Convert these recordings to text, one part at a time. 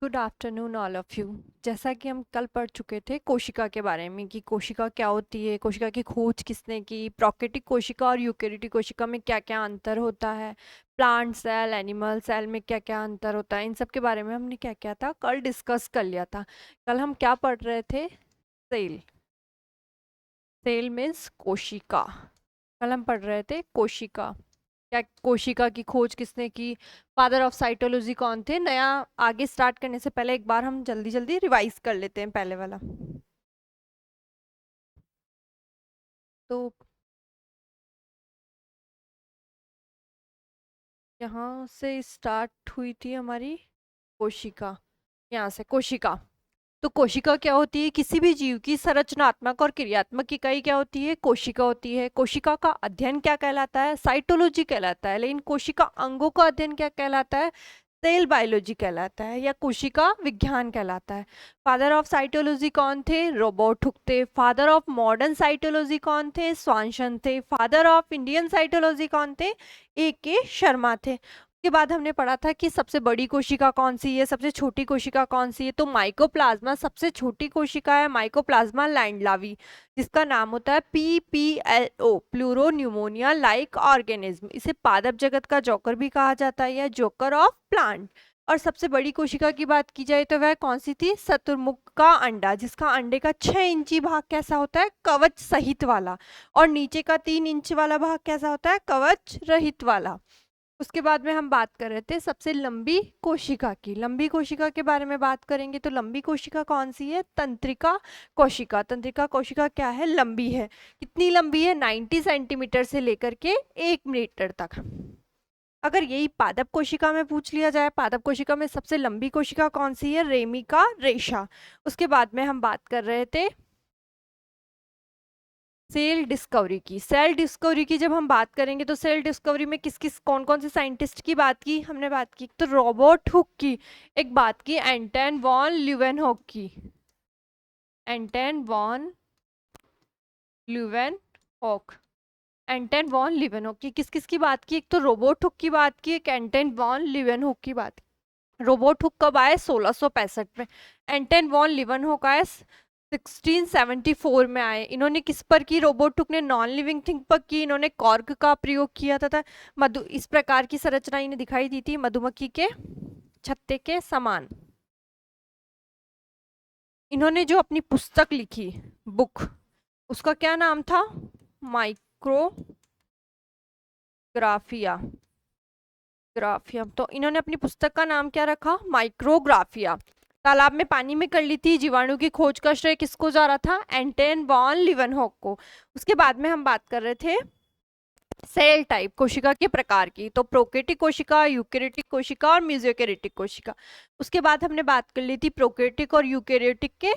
Good afternoon all of you. जैसा कि हम कल पढ़ चुके थे कोशिका के बारे में कि कोशिका क्या होती है, कोशिका की खोज किसने की, प्रोकैरियोटिक कोशिका और यूकेरियोटिक कोशिका में क्या क्या अंतर होता है, प्लांट सेल एनिमल सेल में क्या क्या अंतर होता है, इन सब के बारे में हमने क्या क्या था कल डिस्कस कर लिया था। कल हम क्या पढ़ रहे थे? सेल। सेल मीन्स कोशिका। कल हम पढ़ रहे थे कोशिका। क्या कोशिका की खोज किसने की, फादर ऑफ साइटोलॉजी कौन थे। नया आगे स्टार्ट करने से पहले एक बार हम जल्दी जल्दी रिवाइज कर लेते हैं पहले वाला। तो यहाँ से स्टार्ट हुई थी हमारी कोशिका। यहाँ से कोशिका। तो कोशिका क्या होती है? किसी भी जीव की संरचनात्मक और क्रियात्मक इकाई क्या होती है? कोशिका होती है। कोशिका का अध्ययन क्या कहलाता है? साइटोलॉजी कहलाता है। लेकिन कोशिका अंगों का अध्ययन क्या कहलाता है? सेल बायोलॉजी कहलाता है या कोशिका विज्ञान कहलाता है। फादर ऑफ साइटोलॉजी कौन थे? रॉबर्ट हुक थे। फादर ऑफ मॉडर्न साइटोलॉजी कौन थे? स्वानसन थे। फादर ऑफ इंडियन साइटोलॉजी कौन थे? A.K. शर्मा थे। के बाद हमने पढ़ा था कि सबसे बड़ी कोशिका कौन सी है, सबसे छोटी कोशिका कौन सी है। तो माइकोप्लाज्मा सबसे छोटी कोशिका है, माइकोप्लाज्मा लैंडलावी, जिसका नाम होता है PPLO, pleuro pneumonia like organism. इसे पादप जगत का जोकर भी कहा जाता है या जोकर ऑफ प्लांट। और सबसे बड़ी कोशिका की बात की जाए तो वह कौन सी थी? शतुरमुर्ग का अंडा, जिसका अंडे का 6 इंची भाग कैसा होता है? कवच सहित वाला। और नीचे का 3 इंच वाला भाग कैसा होता है? कवच रहित वाला। उसके बाद में हम बात कर रहे थे सबसे लंबी कोशिका की। लंबी कोशिका के बारे में बात करेंगे तो लंबी कोशिका कौन सी है? तंत्रिका कोशिका। तंत्रिका कोशिका क्या है? लंबी है। कितनी लंबी है? 90 सेंटीमीटर से लेकर के 1 मीटर तक। अगर यही पादप कोशिका में पूछ लिया जाए, पादप कोशिका में सबसे लंबी कोशिका कौन सी है? रेमिका रेशा। उसके बाद में हम बात कर रहे थे सेल डिस्कवरी की। सेल डिस्कवरी की जब हम बात करेंगे तो सेल डिस्कवरी में किस किस कौन कौन से साइंटिस्ट की बात की हमने? बात की तो रॉबर्ट हुक की, एक बात की एंटन वॉन ल्यूवेनहॉक की। एंटन वॉन ल्यूवेनहॉक। एंटन वॉन ल्यूवेनहॉक की किस किस की बात की? एक तो रॉबर्ट हुक की बात की, एक एंटन वॉन ल्यूवेनहॉक की बात की। रॉबर्ट हुक कब आए? 1665 में। एंटन वॉन ल्यूवेनहॉक आए 1674 में आए। इन्होंने किस पर की? रोबोट हुक ने नॉन लिविंग थिंग पर की। इन्होंने कॉर्क का प्रयोग किया था मधु इस प्रकार की संरचना इन्हें दिखाई दी थी, मधुमक्खी के छत्ते के समान। इन्होंने जो अपनी पुस्तक लिखी, बुक, उसका क्या नाम था? माइक्रोग्राफिया। ग्राफिया। तो इन्होंने अपनी पुस्तक का नाम क्या रखा? माइक्रोग्राफिया। तालाब में पानी में कर ली थी जीवाणु की खोज का श्रेय किसको जा रहा था? एंटन वॉन लीवेनहॉक को। उसके बाद में हम बात कर रहे थे सेल टाइप, कोशिका के प्रकार की। तो प्रोकैरियोटिक कोशिका, यूकेरियोटिक कोशिका और मेसोकैरियोटिक कोशिका। उसके बाद हमने बात कर ली थी प्रोकैरियोटिक और यूकेरियोटिक के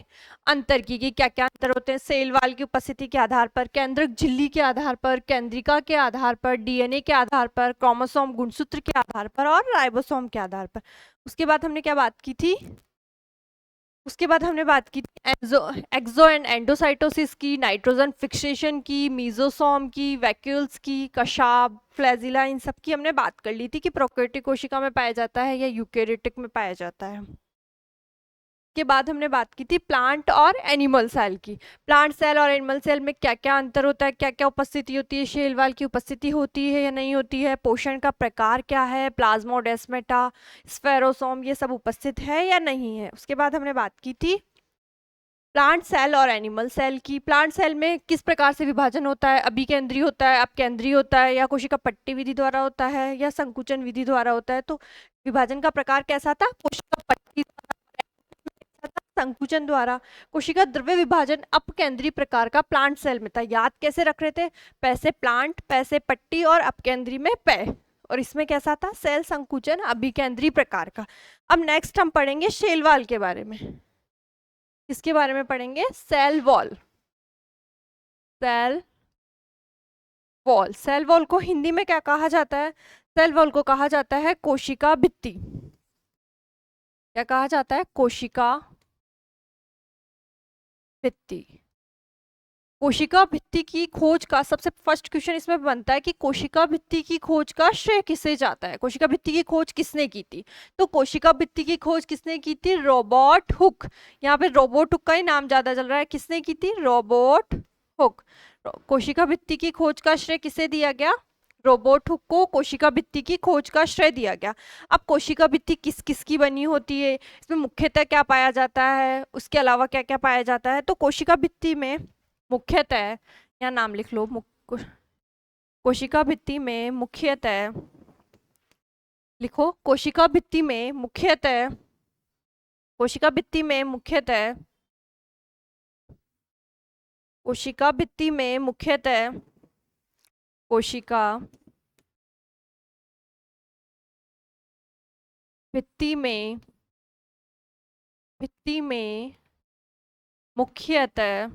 अंतर की कि क्या क्या अंतर होते हैं। सेल वाल की उपस्थिति के आधार पर, केंद्रक झिल्ली के आधार पर, केंद्रिका के आधार पर, डीएनए के आधार पर, क्रोमोसोम गुणसूत्र के आधार पर और राइबोसोम के आधार पर। उसके बाद हमने क्या बात की थी? उसके बाद हमने बात की एक्सो एंड एंडोसाइटोसिस की, नाइट्रोजन फिक्सेशन की, मीजोसोम की, वैक्यूल्स की, कशाब, फ्लैजिला, इन सब की हमने बात कर ली थी कि प्रोकैरियोटिक कोशिका में पाया जाता है या यूकेरियोटिक में पाया जाता है। के बाद हमने बात की थी प्लांट और एनिमल सेल की। प्लांट सेल और एनिमल सेल में क्या क्या अंतर होता है, क्या क्या उपस्थिति होती है, शेल वाल की उपस्थिति होती है या नहीं होती है, पोषण का प्रकार क्या है, प्लाज्मोडेस्माटा, स्फेरोसोम, ये सब उपस्थित है या नहीं है। उसके बाद हमने बात की थी प्लांट सेल और एनिमल सेल की। प्लांट सेल में किस प्रकार से विभाजन होता है? अभिकेंद्री होता है, अपकेंद्री होता है, या कोशिका पट्टी विधि द्वारा होता है, या संकुचन विधि द्वारा होता है। तो विभाजन का प्रकार कैसा था? कोशिका पट्टी द्वारा, संकुचन द्वारा। कोशिका द्रव्य विभाजन अपकेंद्री प्रकार का प्लांट सेल में था। याद कैसे रख रहे थे? पैसे प्लांट, पैसे पट्टी और अपकेंद्री में पै। और इसमें कैसा था? सेल संकुचन अभिकेंद्री प्रकार का। अब नेक्स्ट हम पढ़ेंगे शेल वाल के बारे में। इसके बारे में पढ़ेंगे cell wall. Cell wall. Cell wall को हिंदी में क्या कहा जाता है? सेल वॉल को कहा जाता है कोशिका भित्ति। क्या कहा जाता है? कोशिका भित्ति। कोशिका भित्ति की खोज का सबसे फर्स्ट क्वेश्चन इसमें बनता है कि कोशिका भित्ति की खोज का श्रेय किसे जाता है, कोशिका भित्ति की खोज किसने की थी। तो कोशिका भित्ति की खोज किसने की थी, रॉबर्ट हुक। यहाँ पे रॉबर्ट हुक का ही नाम ज्यादा चल रहा है, किसने की थी, रॉबर्ट हुक। कोशिका भित्ति की खोज का श्रेय किसे दिया गया, रॉबर्ट हुक को कोशिका भित्ति की खोज का श्रेय दिया गया। अब कोशिका भित्ति किस किस की बनी होती है, इसमें मुख्यतः क्या पाया जाता है, उसके अलावा क्या क्या पाया जाता है। तो कोशिका भित्ति में मुख्यतः, या नाम लिख लो, कोशिका भित्ति में मुख्यतः, लिखो, कोशिका भित्ति में मुख्यतः, कोशिका भित्ति में मुख्यतः, कोशिका भित्ति में मुख्यतः, कोशिका भित्ति में, भित्ति में मुख्यतः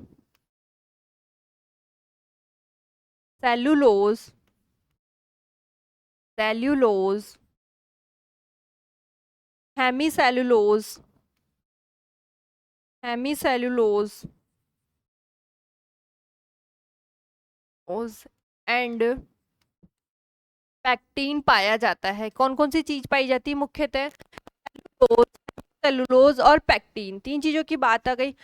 cellulose, cellulose, hemicellulose, hemicellulose and pectin पाया जाता है। कौन कौन सी चीज पाई जाती है मुख्यतः, सेलुलोज और पैक्टीन, तीन चीजों की बात आ गई।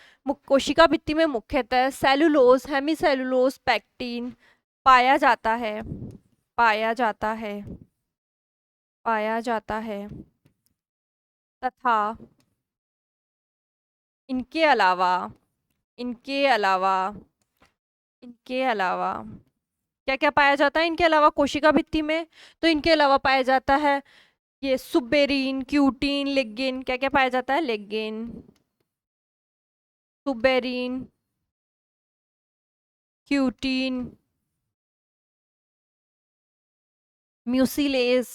कोशिका भित्ति में मुख्यतः सेलुलोज, हेमीसेलुलोज, पैक्टीन पाया जाता है, पाया जाता है, पाया जाता है, तथा इनके अलावा, इनके अलावा, इनके अलावा क्या क्या पाया जाता है, इनके अलावा कोशिका भित्ति में, तो इनके अलावा पाया जाता है ये सुबेरीन, क्यूटीन, लिग्निन, क्या क्या पाया जाता है, लिग्निन, सुबेरीन, क्यूटीन, म्यूसिलेज,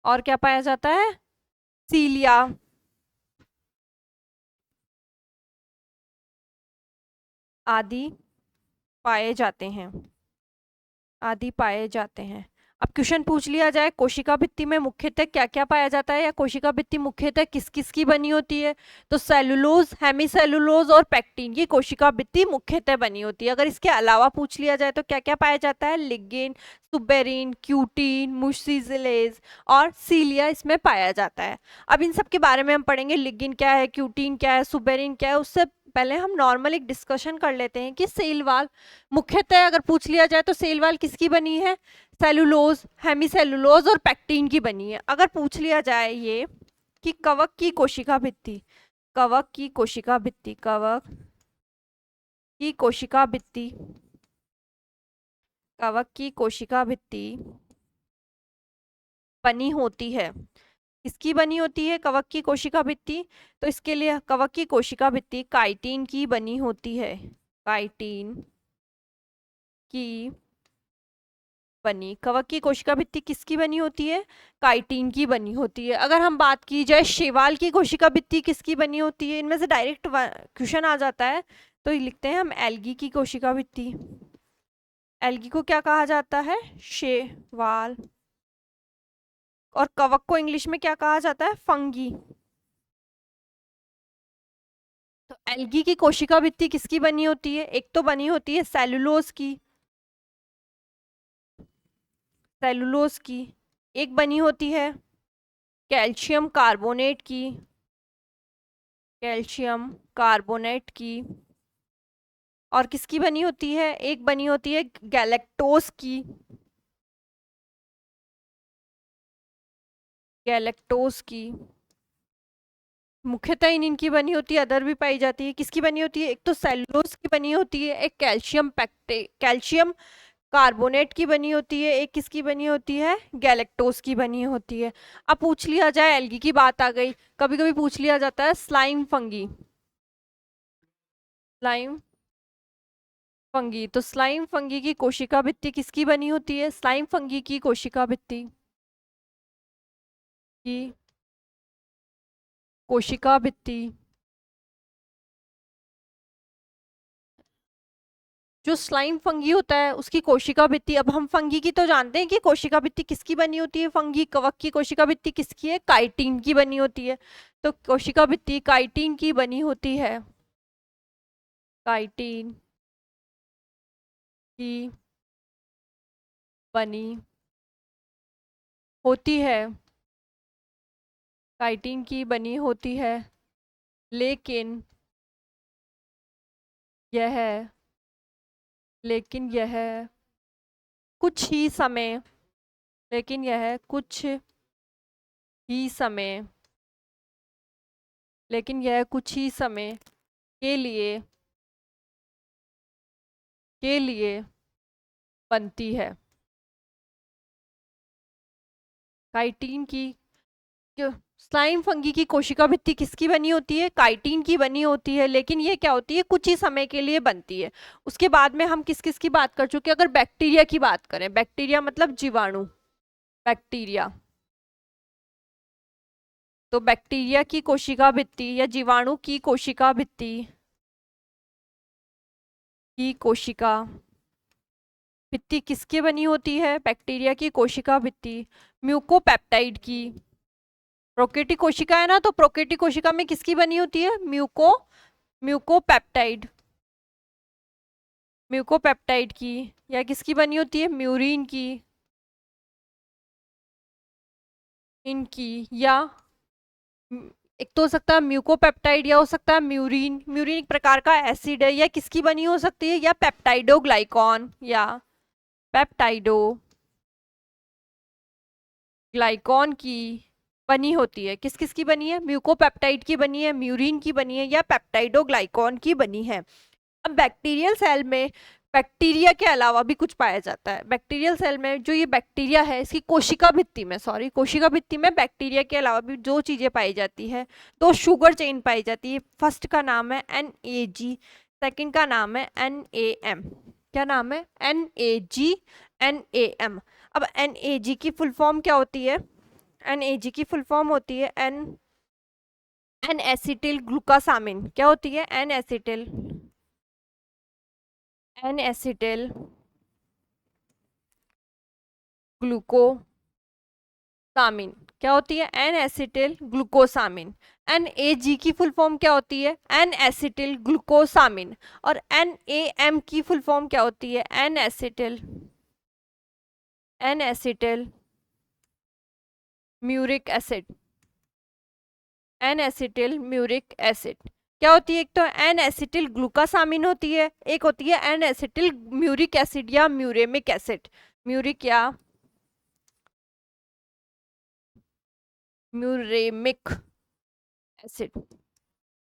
और क्या पाया जाता है, सीलिया, आदि पाए जाते हैं, आदि पाए जाते हैं। अब क्वेश्चन पूछ लिया जाए कोशिका भित्ति में मुख्यतः क्या क्या पाया जाता है, या कोशिका भित्ति मुख्यतः किस किस की बनी होती है, तो सेलुलोज, हेमीसेलुलोज और पैक्टीन की कोशिका भित्ति मुख्यतः बनी होती है। अगर इसके अलावा पूछ लिया जाए तो क्या क्या पाया जाता है, लिग्निन, सुबेरीन, क्यूटीन, म्यूसिलेज और सीलिया इसमें पाया जाता है। अब इन सब के बारे में हम पढ़ेंगे, लिग्निन क्या है, क्यूटीन क्या है, सुबेरीन क्या है। उससे पहले हम नॉर्मल एक डिस्कशन कर लेते हैं कि सेल वाल मुख्यतः अगर पूछ लिया जाए तो सेल वाल किसकी बनी है, सेलुलोज, हेमीसेलुलोज और पैक्टीन की बनी है। अगर पूछ लिया जाए ये कि कवक की कोशिका भित्ति, कवक की कोशिका भित्ति, कवक की कोशिका भित्ति, कवक की कोशिका भित्ति बनी होती है, किसकी बनी होती है कवक की कोशिका भित्ति, तो इसके लिए कवक की कोशिका भित्ति काइटिन की बनी होती है, काइटिन की बनी, कवक की कोशिका भित्ति किसकी बनी होती है, काइटिन की बनी होती है। अगर हम बात की जाए शैवाल की कोशिका भित्ति किसकी बनी होती है, इनमें से डायरेक्ट क्वेश्चन आ जाता है, तो लिखते हैं हम एल्गी की कोशिका भित्ति। एल्गी को क्या कहा जाता है, शैवाल, और कवक को इंग्लिश में क्या कहा जाता है, फंगी। तो एल्गी की कोशिका भित्ति किसकी बनी होती है, एक तो बनी होती है सेलुलोज की, सेलुलोज की, एक बनी होती है कैल्शियम कार्बोनेट की, कैल्शियम कार्बोनेट की, और किसकी बनी होती है, एक बनी होती है गैलेक्टोज की, गैलेक्टोज की। मुख्यतः इनकी बनी होती है, अदर भी पाई जाती है। किसकी बनी होती है, एक तो सेलुलोज की बनी होती है, एक कैल्शियम कार्बोनेट की बनी होती है, एक किसकी बनी होती है, गैलेक्टोज की बनी होती है। अब पूछ लिया जाए, एल्गी की बात आ गई, कभी कभी पूछ लिया जाता है स्लाइम फंगी, स्लाइम फंगी, तो स्लाइम फंगी की कोशिका भित्ति किसकी बनी होती है, स्लाइम फंगी की कोशिका भित्ति की कोशिका भित्ति, जो स्लाइम फंगी होता है उसकी कोशिका भित्ति, अब हम फंगी की तो जानते हैं कि कोशिका भित्ति किसकी बनी होती है, फंगी, कवक की कोशिका भित्ति किसकी है, काइटिन की बनी होती है। तो कोशिका भित्ति काइटिन की बनी होती है, काइटिन की बनी होती है, काइटिन की बनी होती है, लेकिन यह लेकिन यह कुछ ही समय लेकिन यह कुछ ही समय लेकिन यह कुछ ही समय के लिए बनती है। काइटिन की जो स्लाइम फंगी की कोशिका भित्ति किसकी बनी होती है? काइटिन की बनी होती है, लेकिन ये क्या होती है? कुछ ही समय के लिए बनती है। उसके बाद में हम किस किस की बात कर चुके हैं? अगर बैक्टीरिया की बात करें, बैक्टीरिया मतलब जीवाणु, बैक्टीरिया, तो बैक्टीरिया की कोशिका भित्ति या जीवाणु की कोशिका भित्ति की कोशिका भित्ति किसकी बनी होती है? बैक्टीरिया की कोशिका भित्ति म्यूकोपेप्टाइड की, प्रोकेटी कोशिका है ना, तो प्रोकेटी कोशिका में किसकी बनी होती है? म्यूकोपेप्टाइड म्यूकोपेप्टाइड की, या किसकी बनी होती है? म्यूरिन की, इनकी, या एक तो हो सकता है म्यूकोपेप्टाइड या हो सकता है म्यूरिन। म्यूरिन एक प्रकार का एसिड है, या किसकी बनी हो सकती है? या पेप्टाइडोग्लाइकॉन, या पेप्टाइडोग्लाइकॉन की बनी होती है। किस किस की बनी है? म्यूकोपेप्टाइड की बनी है, म्यूरिन की बनी है, या पेप्टाइडोग्लाइकॉन की बनी है। अब बैक्टीरियल सेल में बैक्टीरिया के अलावा भी कुछ पाया जाता है। बैक्टीरियल सेल में जो ये बैक्टीरिया है, इसकी कोशिका भित्ति में कोशिका भित्ति में बैक्टीरिया के अलावा भी जो चीजें पाई जाती है, तो शुगर चेन पाई जाती है। फर्स्ट का नाम है NAG, सेकंड का नाम है NAM। क्या नाम है? NAG, NAM। अब NAG की फुल फॉर्म क्या होती है? NAG की फुल फॉर्म होती है एन एसिटिल ग्लूकासामिन। क्या होती है? N acetyl glucosamine. क्या होती है? N acetyl glucosamine. NAG की फुल फॉर्म क्या होती है? N acetyl glucosamine. और NAM की फुल फॉर्म क्या होती है? N acetyl muramic acid. N acetyl muramic acid क्या होती है? एक तो एन एसिटिल ग्लूकासामिन होती है, एक होती है एन एसिटिल म्यूरिक एसिड या म्यूरेमिक एसिड। म्यूरिक या म्यूरेमिक एसिड,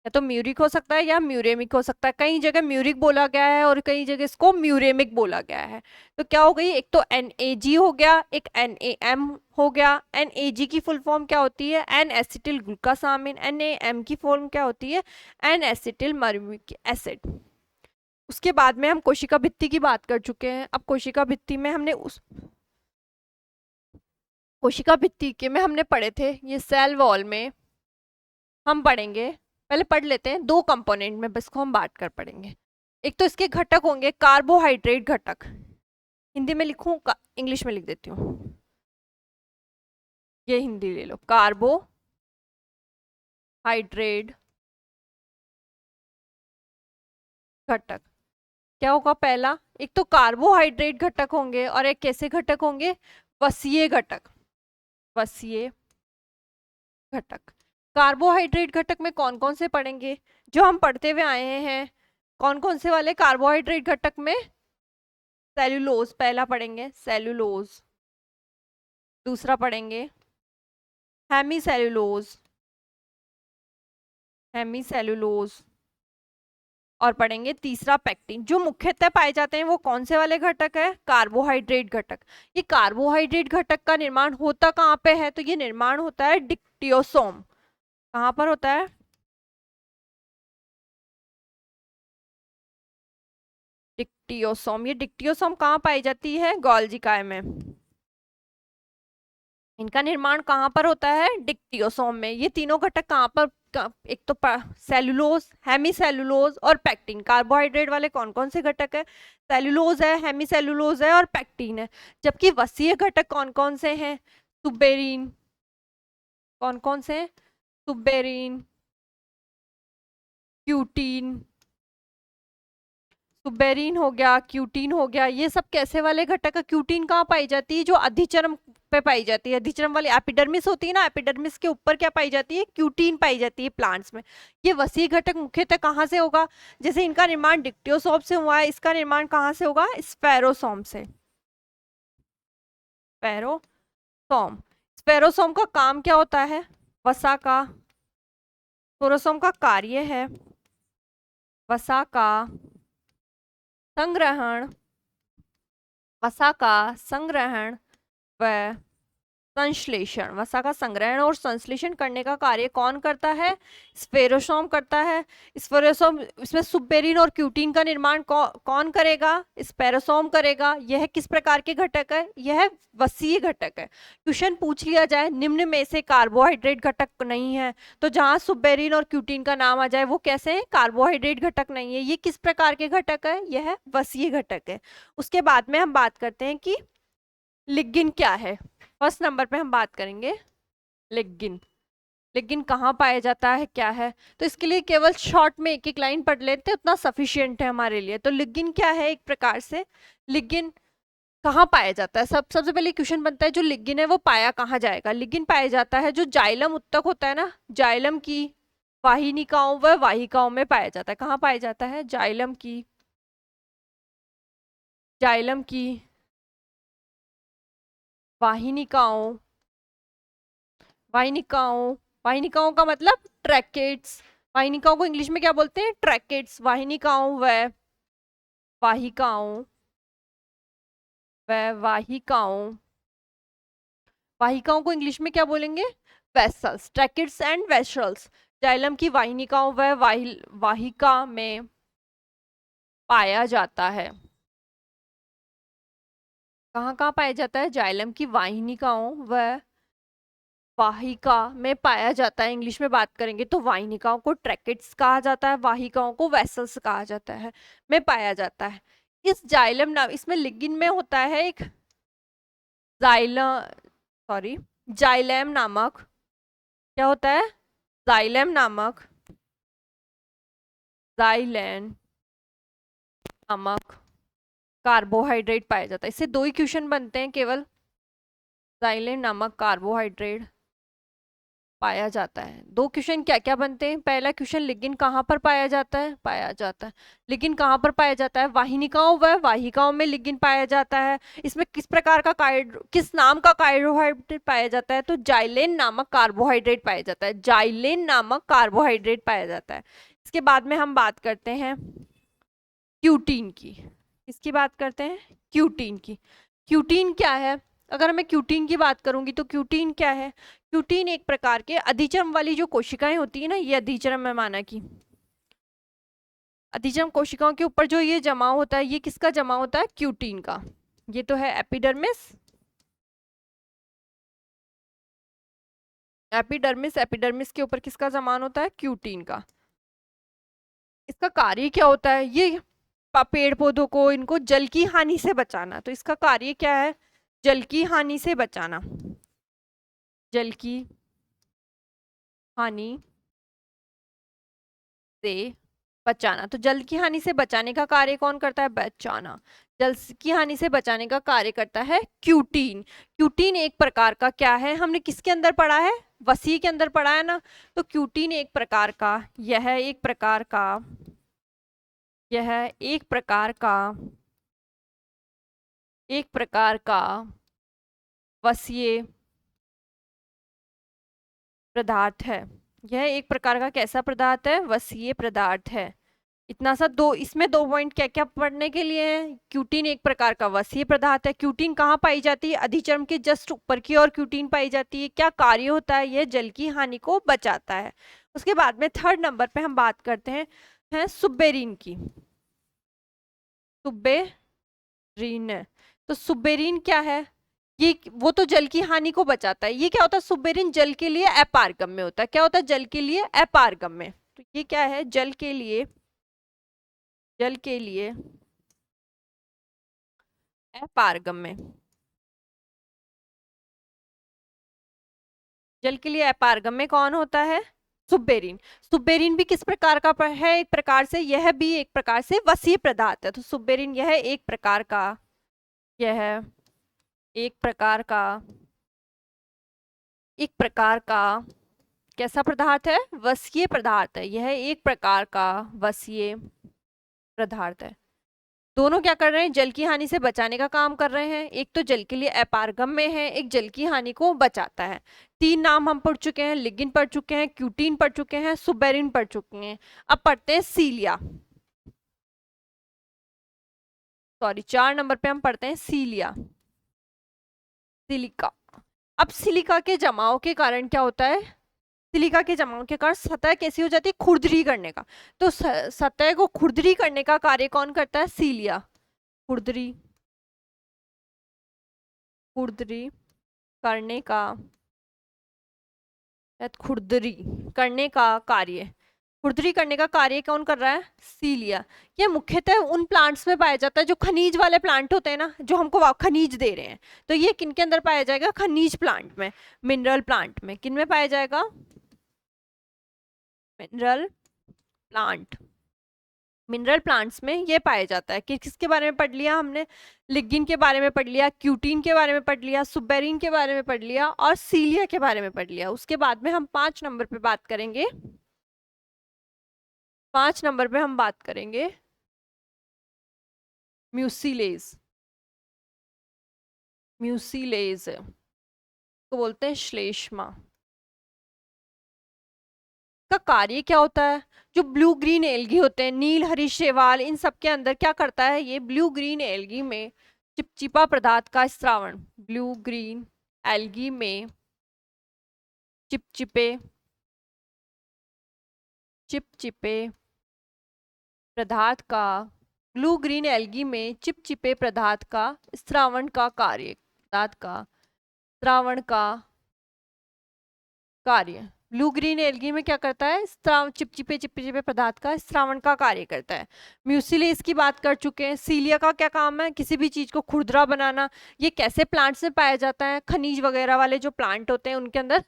या तो म्यूरिक हो सकता है या म्यूरेमिक हो सकता है। कई जगह म्यूरिक बोला गया है और कई जगह इसको म्यूरेमिक बोला गया है। तो क्या हो गई? एक तो NAG हो गया, एक NAM हो गया। NAG की फुल फॉर्म क्या होती है? N acetyl glucosamine. NAM की फॉर्म क्या होती है? N acetyl muramic acid. उसके बाद में हम कोशिका भित्ति की बात कर चुके हैं। अब कोशिका भित्ति में हमने कोशिका भित्ति के में हमने पढ़े थे, ये सेल वॉल में हम पढ़ेंगे। पहले पढ़ लेते हैं, दो कंपोनेंट में बस को हम बात कर पढ़ेंगे। एक तो इसके घटक होंगे कार्बोहाइड्रेट घटक। हिंदी में लिखूं का इंग्लिश में लिख देती हूँ, ये हिंदी ले लो। कार्बोहाइड्रेट घटक क्या होगा? पहला, एक तो कार्बोहाइड्रेट घटक होंगे और एक कैसे घटक होंगे? वसीय घटक। वसीय घटक। कार्बोहाइड्रेट घटक में कौन कौन से पढ़ेंगे जो हम पढ़ते हुए आए हैं? कौन कौन से वाले कार्बोहाइड्रेट घटक में? सेलुलोज पहला पढ़ेंगे, सेलुलोज। दूसरा पढ़ेंगे हेमीसेलुलोज, हेमीसेलुलोज। और पढ़ेंगे तीसरा पेक्टिन। जो मुख्यतः पाए जाते हैं वो कौन से वाले घटक है? कार्बोहाइड्रेट घटक। ये कार्बोहाइड्रेट घटक का निर्माण होता कहाँ पे है? तो ये निर्माण होता है डिक्टियोसोम। कहाँ पर होता है? डिक्टियोसोम। ये डिक्टियोसोम कहाँ पाई जाती है? गोल्जी काय में। इनका निर्माण कहाँ पर होता है? डिक्टियोसोम में। ये तीनों घटक कहाँ पर? एक तो सेलुलोज, हेमीसेलुलोज और पेक्टिन। कार्बोहाइड्रेट वाले कौन कौन से घटक है? सेलुलोज है, हेमीसेलुलोज है और पेक्टिन है। जबकि वसीय घटक कौन कौन से हैं? सुबेरिन। कौन कौन से? सुबेरिन, क्यूटीन, सुबेरीन हो गया, क्यूटीन हो गया, ये सब कैसे वाले घटक है? क्यूटीन कहाँ पाई जाती है? जो अधिचर्म पे पाई जाती है। अधिचर्म वाली एपिडर्मिस होती है ना, एपिडर्मिस के ऊपर क्या पाई जाती है? क्यूटीन पाई जाती है प्लांट्स में। ये वसीय घटक मुख्यतः कहाँ से होगा? जैसे इनका निर्माण डिक्टियोसोम से हुआ है, इसका निर्माण कहाँ से होगा? स्फेरोसोम से। स्फेरोसोम। स्फेरोसोम का काम क्या होता है? वसा का। स्फेरोसोम का कार्य है वसा का संग्रहण, वसा का संग्रहण व संश्लेषण। वसा का संग्रहण और संश्लेषण करने का कार्य कौन करता है? स्फेरोसोम करता है। स्फेरोसोम, इसमें सुबेरिन और क्यूटीन का निर्माण कौन करेगा? स्फेरोसोम करेगा। यह किस प्रकार के घटक है? यह वसीय घटक है। क्वेश्चन पूछ लिया जाए निम्न में से कार्बोहाइड्रेट घटक नहीं है, तो जहां सुबेरिन और क्यूटीन का नाम आ जाए वो कैसे है? कार्बोहाइड्रेट घटक नहीं है। ये किस प्रकार के घटक है? यह वसीय घटक है। उसके बाद में हम बात करते हैं कि लिग्निन क्या है। फर्स्ट नंबर पे हम बात करेंगे लिग्निन। लिग्निन कहाँ पाया जाता है, क्या है? तो इसके लिए केवल शॉर्ट में एक एक लाइन पढ़ लेते हैं, उतना सफिशियंट है हमारे लिए। तो लिग्निन क्या है? एक प्रकार से लिग्निन कहाँ पाया जाता है? सबसे पहले क्वेश्चन बनता है जो लिग्निन है वो पाया कहाँ जाएगा? लिग्निन पाया जाता है जो जाइलम उत्तक होता है ना, जाइलम की वाहिनिकाओं व वाहिकाओं में पाया जाता है। कहाँ पाया जाता है? जाइलम की वाहिनिकाओं। वाहिनिकाओं, वाहिनिकाओं का मतलब ट्रैकेट्स। वाहिनिकाओं को इंग्लिश में क्या बोलते हैं? ट्रैकेट्स। वाहिनिकाओं व वाहिकाओं वाहिकाओं। वाहिकाओं को इंग्लिश में क्या बोलेंगे? Vessels. Tracheids and vessels xylem की वाहिनिकाओं व वाहिका में पाया जाता है। कहाँ कहाँ पाया जाता है? जाइलम की वाहिनिकाओं व वाहिका में पाया जाता है। इंग्लिश में बात करेंगे तो वाहिनिकाओं को ट्रैकेट्स कहा जाता है, वाहिकाओं को वेसल्स कहा जाता है, में पाया जाता है। इस जाइलम नाम, इसमें लिग्निन में होता है एक जाइलम नामक, क्या होता है? जाइलम नामक, जाइलेन नामक कार्बोहाइड्रेट पाया जाता है। इससे दो ही क्वेश्चन बनते हैं केवल। जाइलेन नामक कार्बोहाइड्रेट पाया जाता है। दो क्वेश्चन क्या क्या बनते हैं? पहला क्वेश्चन लिग्निन कहाँ पर पाया जाता है? पाया जाता है। लिग्निन कहाँ पर पाया जाता है? वाहिनिकाओं व वाहिकाओं में लिग्निन पाया जाता है। इसमें किस प्रकार का किस नाम का कार्बोहाइड्रेट पाया जाता है? तो जाइलेन नामक कार्बोहाइड्रेट पाया जाता है। जाइलेन नामक कार्बोहाइड्रेट पाया जाता है। इसके बाद में हम बात करते हैं क्यूटीन की। इसकी बात करते हैं क्यूटीन की। क्यूटीन क्या है? अगर मैं क्यूटीन की बात करूंगी तो क्यूटीन क्या है? क्यूटीन एक प्रकार के अधिचर्म वाली जो कोशिकाएं होती है ना, ये अधिचर्म है माना कि अधिचर्म कोशिकाओं के ऊपर जो ये जमा होता है, ये किसका जमा होता है? क्यूटीन का। ये तो है एपिडर्मिस। एपिडर्मिस, एपिडर्मिस के ऊपर किसका जमान होता है? क्यूटीन का। इसका कार्य क्या होता है? ये पेड़ पौधों को, इनको जल की हानि से बचाना। तो इसका कार्य क्या है? जल की हानि से बचाना। जल की हानि से बचाना। तो जल की हानि से बचाने का कार्य कौन करता है? बचाना। जल की हानि से बचाने का कार्य करता है क्यूटीन। क्यूटीन एक प्रकार का क्या है? हमने किसके अंदर पढ़ा है? वसी के अंदर पढ़ा है ना। तो क्यूटीन एक प्रकार का, यह एक प्रकार का, यह एक प्रकार का, एक प्रकार का वसीय पदार्थ है। यह एक प्रकार का कैसा पदार्थ है? वसीय पदार्थ है। इतना सा दो, इसमें दो पॉइंट क्या क्या पढ़ने के लिए है? क्यूटीन एक प्रकार का वसीय पदार्थ है। क्यूटीन कहाँ पाई जाती है? अधिचर्म के जस्ट ऊपर की ओर क्यूटीन पाई जाती है। क्या कार्य होता है? यह जल की हानि को बचाता है। उसके बाद में थर्ड नंबर पे हम बात करते हैं सुबेरीन की। सुबेरीन, तो सुबेरीन क्या है? ये वो तो जल की हानि को बचाता है। ये क्या होता है? सुबेरीन जल के लिए अपारगम्य होता है। क्या होता है? जल के लिए अपारगम्य। तो ये क्या है? जल के लिए, जल के लिए अपारगम्य। जल के लिए अपारगम्य कौन होता है? सुबेरिन। सुबेरिन भी किस प्रकार का है? एक प्रकार से यह भी एक प्रकार से वसीय पदार्थ है। तो सुबेरिन यह एक प्रकार का, यह एक प्रकार का, एक प्रकार का कैसा पदार्थ है? वसीय पदार्थ है। यह एक प्रकार का वसीय पदार्थ है। दोनों क्या कर रहे हैं? जल की हानि से बचाने का काम कर रहे हैं। एक तो जल के लिए अपारगम्य है, एक जल की हानि को बचाता है। तीन नाम हम पढ़ चुके हैं, लिग्निन पढ़ चुके हैं, क्यूटीन पढ़ चुके हैं, सुबेरिन पढ़ चुके हैं। अब पढ़ते हैं सीलिया। सॉरी, 4 नंबर पे हम पढ़ते हैं सीलिया, सिलिका। अब सिलिका के जमाव के कारण क्या होता है? सिलिका के जमाव के कारण सतह कैसी हो जाती है? खुरदरी करने का। तो सतह को खुरदरी करने का कार्य कौन करता है? सीलिया। खुरदरी, खुरदरी करने का, खुरदरी करने का कार्य, खुरदरी करने का कार्य कौन कर रहा है? सीलिया। ये मुख्यतः उन प्लांट्स में पाया जाता है जो खनिज वाले प्लांट होते हैं ना, जो हमको खनिज दे रहे हैं। तो ये किन के अंदर पाया जाएगा? खनिज प्लांट में, मिनरल प्लांट में। किन में पाया जाएगा? मिनरल प्लांट, मिनरल प्लांट्स में ये पाया जाता है। किसके बारे में पढ़ लिया हमने? लिग्निन के बारे में पढ़ लिया, क्यूटीन के बारे में पढ़ लिया, सुबेरिन के बारे में पढ़ लिया और सीलिया के बारे में पढ़ लिया। उसके बाद में हम 5 नंबर पे बात करेंगे, 5 नंबर पे हम बात करेंगे म्यूसिलेज। म्यूसिलेज को बोलते हैं श्लेष्मा। का कार्य क्या होता है? जो ब्लू ग्रीन एल्गी होते हैं, नील हरी शैवाल, इन सब के अंदर क्या करता है? ये ब्लू ग्रीन एल्गी में चिपचिपा पदार्थ का स्रावण, ब्लू ग्रीन एल्गी में चिपचिपे, चिपचिपे पदार्थ का, ब्लू ग्रीन एल्गी में चिपचिपे पदार्थ का स्रावण का कार्य, पदार्थ का स्रावण का कार्य। ब्लू ग्रीन एल्गी में क्या करता है? चिपचिपे चिपचिपे पदार्थ का स्रावण का कार्य करता है। म्यूसिलेज की बात कर चुके हैं। सीलिया का क्या काम है? किसी भी चीज को खुरदरा बनाना। ये कैसे प्लांट्स में पाया जाता है? खनिज वगैरह वाले जो प्लांट होते हैं उनके अंदर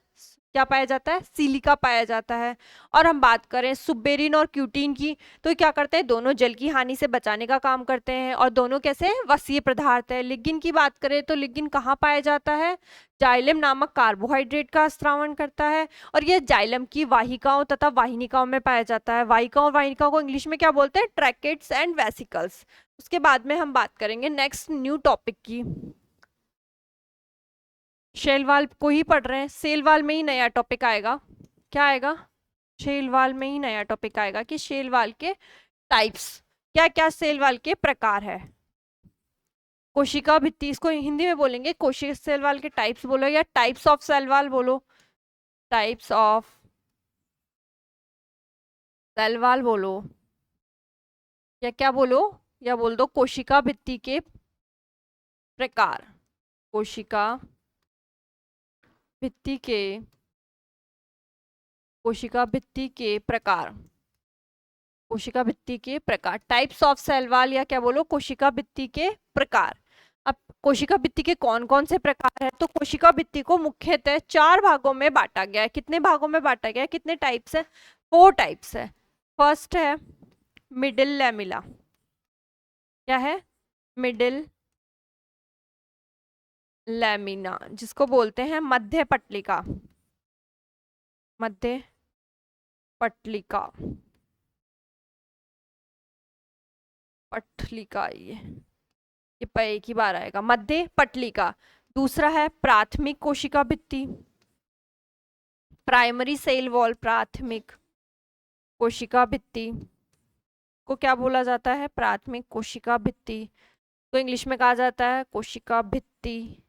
क्या पाया जाता है? सिलिका पाया जाता है। और हम बात करें सुबेरिन और क्यूटीन की, तो क्या करते हैं? दोनों जल की हानि से बचाने का काम करते हैं और दोनों कैसे? वसीय पदार्थ है। लिग्निन की बात करें तो लिग्निन कहाँ पाया जाता है? जाइलम नामक कार्बोहाइड्रेट का स्रावण करता है और यह जाइलम की वाहिकाओं तथा वाहिनिकाओं में पाया जाता है। वाहिकाओं और वाहिनिकाओं को इंग्लिश में क्या बोलते हैं? Tracheids and vesicles. उसके बाद में हम बात करेंगे नेक्स्ट न्यू टॉपिक की। शेल वाल्व को ही पढ़ रहे हैं, सेल वाल्व में ही नया टॉपिक आएगा। क्या आएगा? शेल वाल्व में ही नया टॉपिक आएगा कि शेल वाल्व के टाइप्स, क्या क्या सेल वाल्व के प्रकार है। कोशिका भित्ति, इसको हिंदी में बोलेंगे कोशिका सेल वाल्व के टाइप्स बोलो या टाइप्स ऑफ सेल वाल्व बोलो, टाइप्स ऑफ सेल वाल्व बोलो या क्या बोलो, या बोल दो कोशिका भित्ति के प्रकार। कोशिका भित्ति के, कोशिका भित्ति के प्रकार, कोशिका भित्ति के प्रकार, टाइप्स ऑफ सेल वाल या क्या बोलो कोशिका भित्ति के प्रकार। अब कोशिका भित्ति के कौन कौन से प्रकार है? तो कोशिका भित्ति को मुख्यतः 4 भागों में बांटा गया है। कितने भागों में बांटा गया है? कितने टाइप्स है? 4 टाइप्स है। फर्स्ट है मिडिल लैमिला। क्या है? मिडिल लैमिना, जिसको बोलते हैं मध्य पटलिका, मध्य पटलिका, पटलिका ये एक ही बार आएगा, मध्य पटलिका। दूसरा है प्राथमिक कोशिका भित्ति, प्राइमरी सेल वॉल, प्राथमिक कोशिका भित्ति को क्या बोला जाता है? प्राथमिक कोशिका भित्ति। तो इंग्लिश में कहा जाता है कोशिका भित्ति।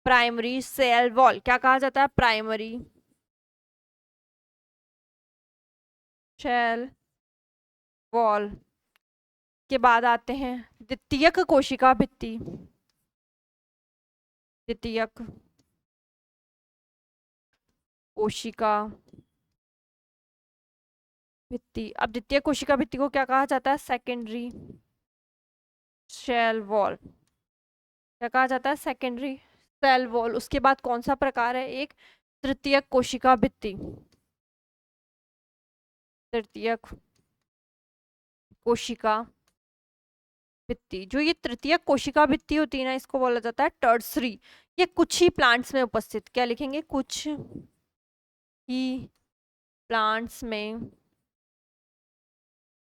प्राइमरी सेल वॉल क्या कहा जाता है? Primary cell wall. के बाद आते हैं द्वितीयक कोशिका भित्ति, द्वितीयक कोशिका भित्ति। अब द्वितीय कोशिका भित्ति को क्या कहा जाता है? Secondary cell wall. क्या कहा जाता है? Secondary cell wall. उसके बाद कौन सा प्रकार है? एक तृतीयक कोशिका भित्ति, तृतीयक कोशिका भित्ति। जो ये तृतीयक कोशिका भित्ति होती है ना, इसको बोला जाता है टर्सरी। ये कुछ ही प्लांट्स में उपस्थित, क्या लिखेंगे, कुछ ही प्लांट्स में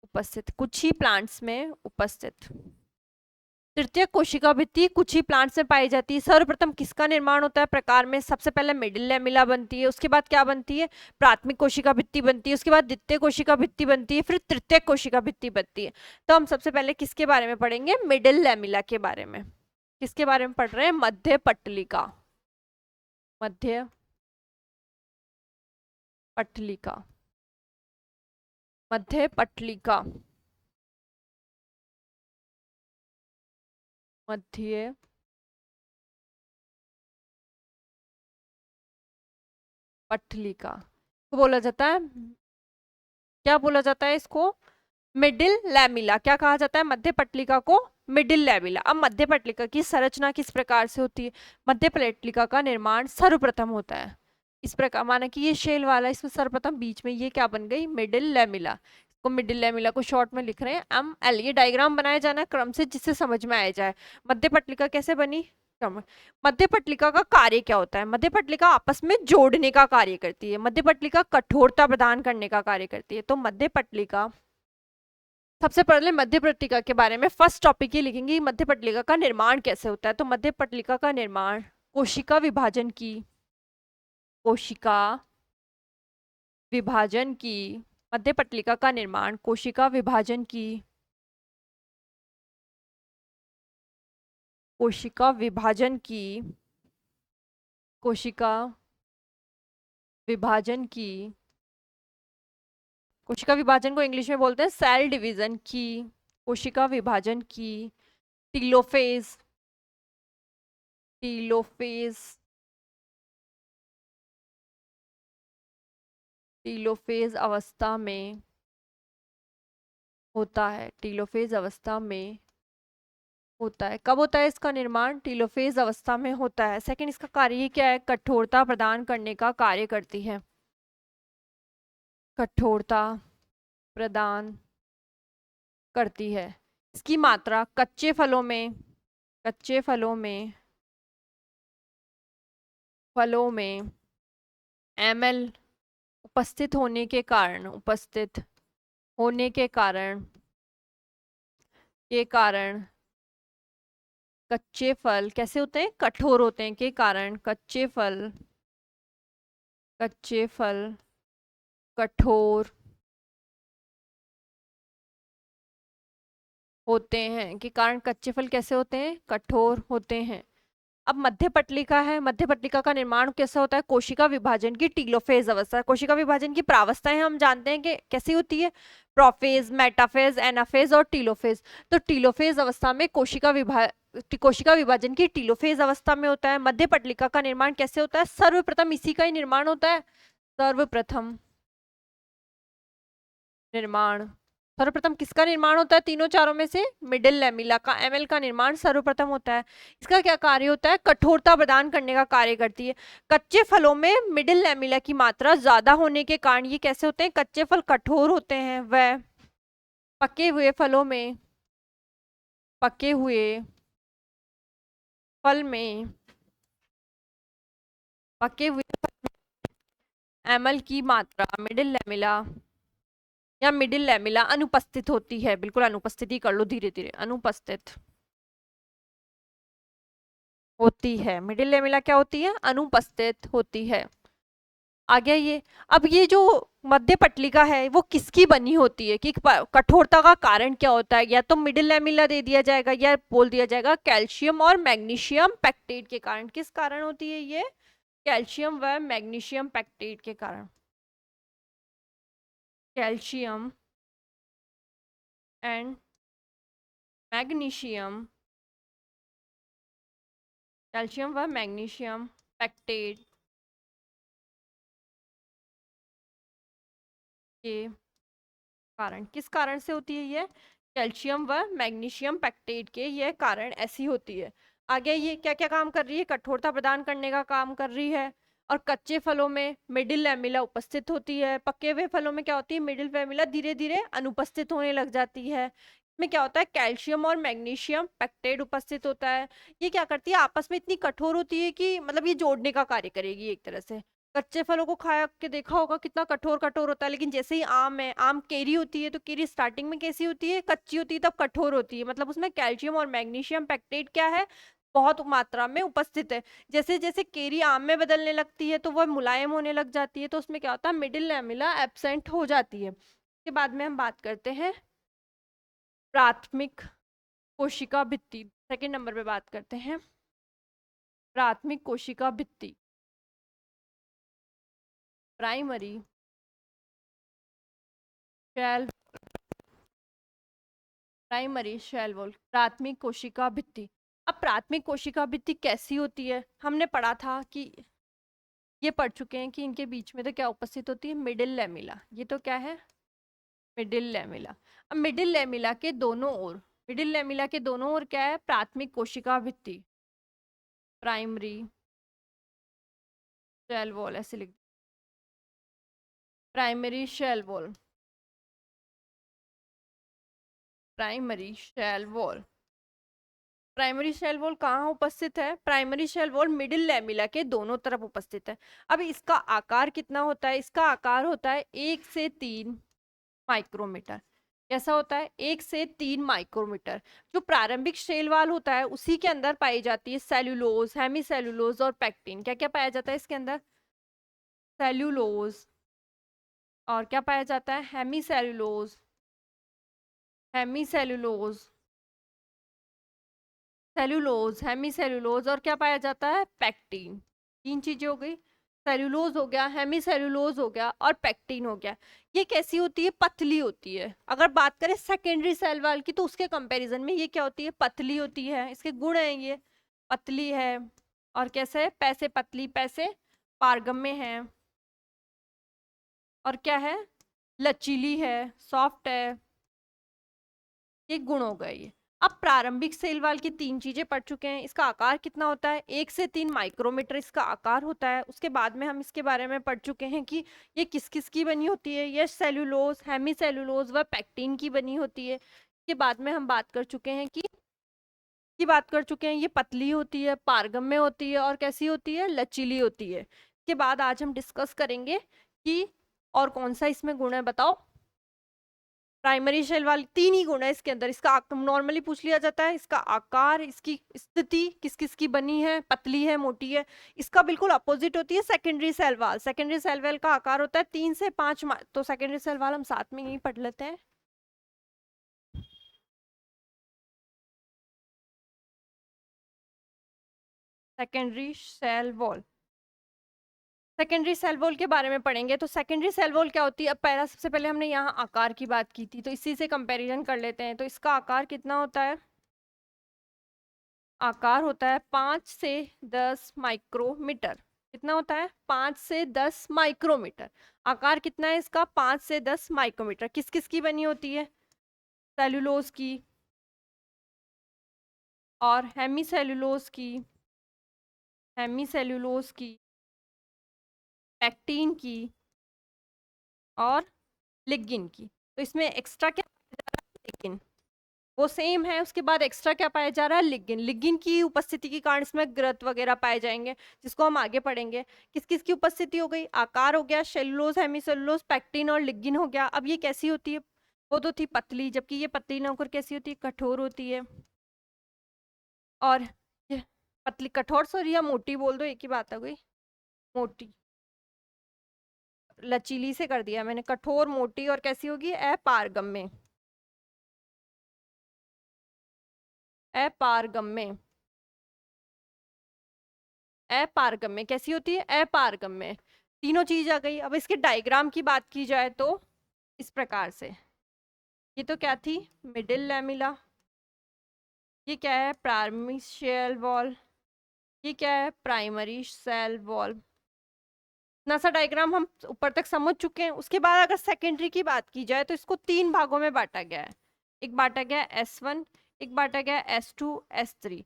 उपस्थित, कुछ ही प्लांट्स में उपस्थित। तृतीय कोशिका भित्ति कुछ ही प्लांट्स में पाई जाती है। सर्वप्रथम किसका निर्माण होता है प्रकार में, सबसे पहले मिडिल लैमिला बनती है, उसके बाद क्या बनती है, प्राथमिक कोशिका भित्ति बनती है, उसके बाद द्वितीय कोशिका भित्ति बनती है, फिर तृतीय कोशिका भित्ति बनती है। तो हम सबसे पहले किसके बारे में पढ़ेंगे, मिडिल लैमिला के बारे में। किसके बारे में पढ़ रहे हैं, मध्य पटलिका, मध्य पटलिका, मध्य पटलिका, मध्य पटलिका को बोला जाता है, क्या बोला जाता है इसको, मिडिल लैमिला। क्या कहा जाता है, मध्य पटलिका को मिडिल लैमिला। अब मध्य पटलिका की संरचना किस प्रकार से होती है, मध्य पटलिका का निर्माण सर्वप्रथम होता है इस प्रकार, माना कि ये शेल वाला, इसमें सर्वप्रथम बीच में ये क्या बन गई, मिडिल लैमिला। इसको मिडिल लैमिला को शॉर्ट में लिख रहे हैं ML। ये डायग्राम बनाया जाना क्रम से, जिससे समझ में आ जाए मध्य पटलिका कैसे बनी। मध्य पटलिका का कार्य क्या होता है, मध्य पटलिका आपस में जोड़ने का कार्य करती है, मध्य पटलिका कठोरता प्रदान करने का कार्य करती है। तो मध्य पटलिका, सबसे पहले मध्य पटलिका के बारे में फर्स्ट टॉपिक ये लिखेंगे, मध्य पटलिका का निर्माण कैसे होता है। तो मध्य पटलिका का निर्माण कोशिका विभाजन की, कोशिका विभाजन की, मध्य पटलिका का निर्माण कोशिका विभाजन की, कोशिका विभाजन की, कोशिका विभाजन की, कोशिका विभाजन को इंग्लिश में बोलते हैं सेल डिवीजन की, कोशिका विभाजन की, टीलोफेज, टीलोफेज, टीलोफेज अवस्था में होता है, टीलोफेज अवस्था में होता है। कब होता है इसका निर्माण, टीलोफेज अवस्था में होता है। सेकंड, इसका कार्य क्या है, कठोरता प्रदान करने का कार्य करती है, कठोरता प्रदान करती है। इसकी मात्रा कच्चे फलों में, कच्चे फलों में, फलों में ml उपस्थित होने के कारण, उपस्थित होने के कारण, के कारण कच्चे फल कैसे होते हैं, कठोर होते हैं, के कारण कच्चे फल, कच्चे फल कठोर होते हैं, के कारण कच्चे फल कैसे होते हैं, कठोर होते हैं। अब मध्य पटलिका है, मध्य पटलिका का निर्माण कैसा होता है, कोशिका विभाजन की टीलोफेज अवस्था। कोशिका विभाजन की प्रावस्थाएं हम जानते हैं कि कैसी होती है, प्रोफेज, मेटाफेज, एनाफेज और टीलोफेज। तो टीलोफेज अवस्था में कोशिका विभाजन की टीलोफेज अवस्था में होता है। मध्य पटलिका का निर्माण कैसे होता है, सर्वप्रथम इसी का ही निर्माण होता है, सर्वप्रथम निर्माण, सर्वप्रथम किसका निर्माण होता है, तीनों चारों में से मिडिल लैमिला का, ML का निर्माण सर्वप्रथम होता है। इसका क्या कार्य होता है, कठोरता प्रदान करने का कार्य करती है। कच्चे फलों में मिडिल लैमिला की मात्रा ज्यादा होने के कारण ये कैसे होते हैं, कच्चे फल कठोर होते हैं। वह पके हुए फलों में, पके हुए फल में, पके हुए ML की मात्रा मिडिल लैमिला या मिडिल लैमिला अनुपस्थित होती है। बिल्कुल अनुपस्थित ही कर लो, धीरे धीरे, अनुपस्थित होती है। मिडिल लैमिला क्या होती है, अनुपस्थित होती है। आ गया ये। अब ये जो मध्य पटलिका है वो किसकी बनी होती है, कि कठोरता का कारण क्या होता है, या तो मिडिल लैमिला दे दिया जाएगा या बोल दिया जाएगा कैल्शियम और मैग्नीशियम पैक्टेट के कारण। किस कारण होती है ये, कैल्शियम व मैग्नीशियम पैक्टेट के कारण, कैल्शियम एंड मैग्नीशियम, कैल्शियम व मैग्नीशियम पैक्टेट के कारण। किस कारण से होती है ये, कैल्शियम व मैग्नीशियम पैक्टेट के ये कारण ऐसी होती है। आगे ये क्या क्या काम कर रही है, कठोरता प्रदान करने का काम कर रही है, और कच्चे फलों में मिडिल लैमिला उपस्थित होती है। पके हुए फलों में क्या होती है, मिडिल लैमिला धीरे धीरे अनुपस्थित होने लग जाती है। इसमें क्या होता है, कैल्शियम और मैग्नीशियम पेक्टेट उपस्थित होता है। ये क्या करती है, आपस में इतनी कठोर होती है कि मतलब ये जोड़ने का कार्य करेगी एक तरह से। कच्चे फलों को खा के देखा होगा कितना कठोर कठोर होता है, लेकिन जैसे ही आम है, आम केरी होती है, तो केरी स्टार्टिंग में कैसी होती है, कच्ची होती है, तब कठोर होती है, मतलब उसमें कैल्शियम और मैग्नीशियम पेक्टेट क्या है, बहुत मात्रा में उपस्थित है। जैसे जैसे केरी आम में बदलने लगती है तो वह मुलायम होने लग जाती है, तो उसमें क्या होता है, मिडिल लैमिला एब्सेंट हो जाती है। उसके बाद में हम बात करते हैं प्राथमिक कोशिका भित्ति। सेकंड नंबर पे बात करते हैं प्राथमिक कोशिका भित्ति, primary cell, primary cell wall, प्राथमिक कोशिका भित्ति। अब प्राथमिक कोशिका भित्ति कैसी होती है, हमने पढ़ा था कि ये पढ़ चुके हैं कि इनके बीच में तो क्या उपस्थित होती है, मिडिल लैमिला। ये तो क्या है, मिडिल लैमिला। अब मिडिल लैमिला के दोनों ओर, मिडिल लैमिला के दोनों ओर क्या है, प्राथमिक कोशिका भित्ति, प्राइमरी शेल वॉल, ऐसे लिख, primary cell wall, primary cell wall. Primary cell wall कहाँ उपस्थित है, primary cell wall middle lamella के दोनों तरफ उपस्थित है। अब इसका आकार कितना होता है, इसका आकार होता है 1 से 3 माइक्रोमीटर। कैसा होता है, 1 से 3 माइक्रोमीटर। जो प्रारंभिक शेल वाल होता है उसी के अंदर पाई जाती है सेल्यूलोज, हेमी सेल्यूलोज और पैक्टिन। क्या क्या पाया जाता है इसके अंदर, सेल्यूलोज, और क्या पाया जाता है, hemicellulose, hemicellulose, cellulose, hemicellulose, और क्या पाया जाता है, पैक्टिन। तीन चीजें हो गई, सेल्यूलोज हो गया, हेमी सेल्यूलोज हो गया, और पैक्टिन हो गया। ये कैसी होती है, पतली होती है। अगर बात करें सेकेंडरी सेल वाल की तो उसके कंपैरिजन में ये क्या होती है, पतली होती है। इसके गुण हैं, ये पतली है, और कैसे है, पैसे पतली, पैसे पारगम्य है, और क्या है, लचीली है, सॉफ्ट है। ये गुण हो गए ये। अब प्रारंभिक सेल वाल की तीन चीजें पढ़ चुके हैं। इसका आकार कितना होता है, 1 से 3 माइक्रोमीटर इसका आकार होता है। उसके बाद में हम इसके बारे में पढ़ चुके हैं कि ये किस किस की बनी होती है, ये सेल्यूलोज, हेमी सेल्यूलोज व पैक्टिन की बनी होती है। इसके बाद में हम बात कर चुके हैं कि ये पतली होती है, पारगम्य होती है, और कैसी होती है, लचीली होती है। इसके बाद आज हम डिस्कस करेंगे कि और कौन सा इसमें गुण है, बताओ। प्राइमरी शेल वाली तीन ही गुण है इसके अंदर। इसका नॉर्मली पूछ लिया जाता है, इसका आकार, इसकी स्थिति, किस किस की बनी है, पतली है, मोटी है। इसका बिल्कुल अपोजिट होती है secondary cell wall. Secondary cell wall का आकार होता है 3 से 5, तो सेकेंडरी सेल वाल हम साथ में यही पढ़ लेते हैं। Secondary cell wall, secondary cell wall के बारे में पढ़ेंगे। तो सेकेंडरी सेल वॉल क्या होती है, अब पहला सबसे पहले हमने यहाँ आकार की बात की थी, तो इसी से कंपैरिजन कर लेते हैं। तो इसका आकार कितना होता है, आकार होता है 5 से 10 माइक्रोमीटर। कितना होता है, 5 से 10 माइक्रोमीटर। आकार कितना है इसका, 5 से 10 माइक्रोमीटर। किस किस की बनी होती है, सेल्यूलोज की, और हेमी सेल्यूलोज की, हेमी सेल्यूलोज की, पैक्टिन की, और लिग्निन की। तो इसमें एक्स्ट्रा क्या, लिग्निन वो सेम है। उसके बाद एक्स्ट्रा क्या पाया जा रहा है, लिग्निन। लिग्निन की उपस्थिति के कारण इसमें ग्रंथ वगैरह पाए जाएंगे, जिसको हम आगे पढ़ेंगे। किस किस की उपस्थिति हो गई, आकार हो गया, सेलुलोज, हेमीसेलुलोज, पैक्टिन और लिग्निन हो गया। अब ये कैसी होती है, वो तो थी पतली, जबकि ये पतली ना होकर कैसी होती है, कठोर होती है। और ये पतली, कठोर, सॉरी, या मोटी बोल दो, एक ही बात है, कोई मोटी, लचीली से कर दिया मैंने, कठोर, मोटी, और कैसी होगी, अपारगम्य, अपारगम्य, अपारगम्य। कैसी होती है, अपारगम्य। तीनों चीज आ गई। अब इसके डायग्राम की बात की जाए तो इस प्रकार से, ये तो क्या थी, मिडिल लैमिला, ये क्या है, प्राइमरी सेल वॉल, ये क्या है, प्राइमरी सेल वॉल। इतना सा डायग्राम हम ऊपर तक समझ चुके हैं। उसके बाद अगर सेकेंडरी की बात की जाए तो इसको 3 भागों में बांटा गया है। एक बांटा गया S1, एक बांटा गया S2, S3,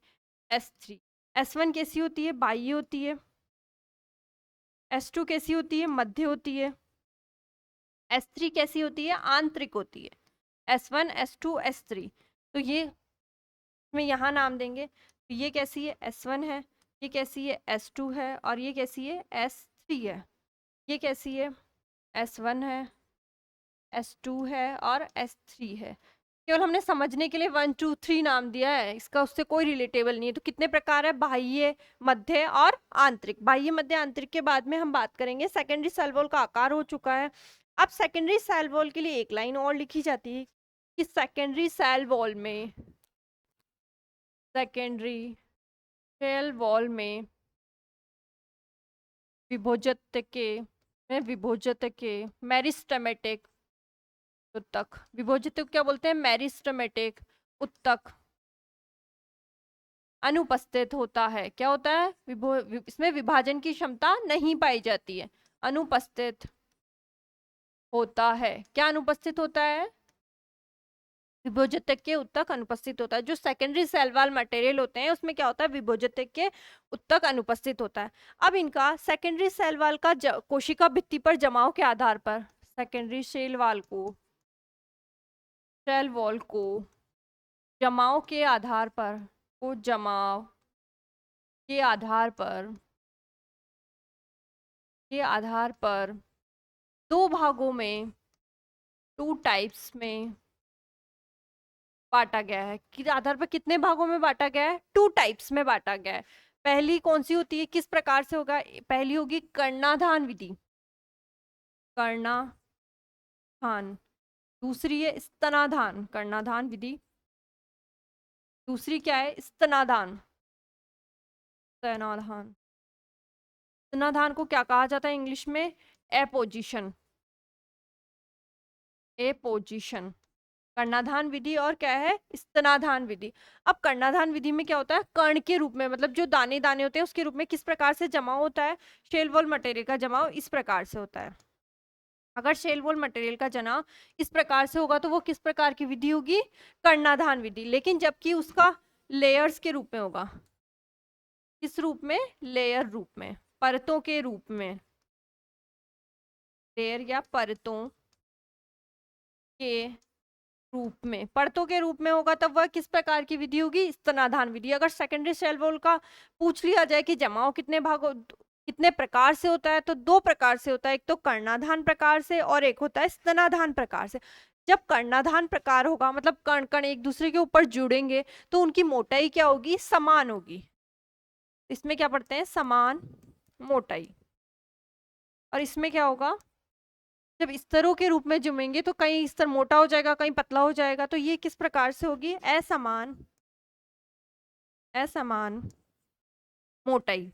S3। S1 कैसी होती है, बाह्य होती है, S2 कैसी होती है? मध्य होती है। S3 कैसी होती है? आंतरिक होती है। S1, S2, S3। तो ये में यहाँ नाम देंगे। तो ये कैसी है? S1 है। ये कैसी है? S2 है। और ये कैसी है? S3 है। ये कैसी है? S1 है, S2 है और S3 है। केवल हमने समझने के लिए 1 2 3 नाम दिया है, इसका उससे कोई रिलेटेबल नहीं है। तो कितने प्रकार है? बाह्य, मध्य और आंतरिक। बाह्य, मध्य, आंतरिक के बाद में हम बात करेंगे। सेकेंडरी सेल वॉल का आकार हो चुका है। अब सेकेंडरी सेल वॉल के लिए एक लाइन और लिखी जाती है कि सेकेंडरी सेल वॉल में, सेकेंडरी सेल वॉल में विभोजत के, विभोजत के मेरिस्टेमेटिक उत्तक, विभोजित को क्या बोलते हैं? मेरिस्टेमेटिक उत्तक अनुपस्थित होता है। क्या होता है? इसमें विभाजन की क्षमता नहीं पाई जाती है, अनुपस्थित होता है। क्या अनुपस्थित होता है? विभोजित के उत्तक अनुपस्थित होता है। जो सेकेंडरी सेल वॉल मटेरियल होते हैं उसमें क्या होता है? विभोजित के उत्तक अनुपस्थित होता है। अब इनका सेकेंडरी सेल वॉल का कोशिका भित्ति पर जमाव के आधार पर, सेकेंडरी सेल वॉल को, सेल वॉल को जमाव के आधार पर, को जमाव के आधार पर, के आधार पर दो भागों में, टू टाइप्स में बांटा गया है। किस आधार पर कितने भागों में बांटा गया है? टू टाइप्स में बांटा गया है। पहली कौन सी होती है? किस प्रकार से होगा? पहली होगी कर्णाधान विधि, कर्णाधान। दूसरी है स्तनाधान, कर्णाधान विधि। दूसरी क्या है? स्तनाधान, स्तनाधान। स्तनाधान को क्या कहा जाता है इंग्लिश में? Apposition, apposition. कर्णाधान विधि और क्या है? स्तनाधान विधि। अब कर्णाधान विधि में क्या होता है? कण के रूप में, मतलब जो दाने दाने होते हैं उसके रूप में किस प्रकार से जमाव होता है? शेल वॉल मटेरियल का जमाव इस प्रकार से होता है। अगर शेल वॉल मटेरियल का जमाव इस प्रकार से होगा तो वो किस प्रकार की विधि होगी? कर्णाधान विधि। लेकिन जबकि उसका लेयर्स के रूप में होगा, किस रूप में? लेयर रूप में, परतों के रूप में, लेयर या परतों के रूप में, परतों के रूप में होगा तब वह किस प्रकार की विधि होगी? स्तनाधान विधि। अगर सेकेंडरी सेल वॉल का पूछ लिया जाए कि जमाव कितने भागों, कितने प्रकार से होता है, तो दो प्रकार से होता है। एक तो कर्णाधान प्रकार से और एक होता है स्तनाधान प्रकार से। जब कर्णाधान प्रकार होगा मतलब कण कण एक दूसरे के ऊपर जुड़ेंगे तो उनकी मोटाई क्या होगी? समान होगी। इसमें क्या पढ़ते हैं? समान मोटाई। और इसमें क्या होगा? जब स्तरों के रूप में जुमेंगे तो कहीं स्तर मोटा हो जाएगा, कहीं पतला हो जाएगा। तो ये किस प्रकार से होगी? असमान, असमान मोटाई,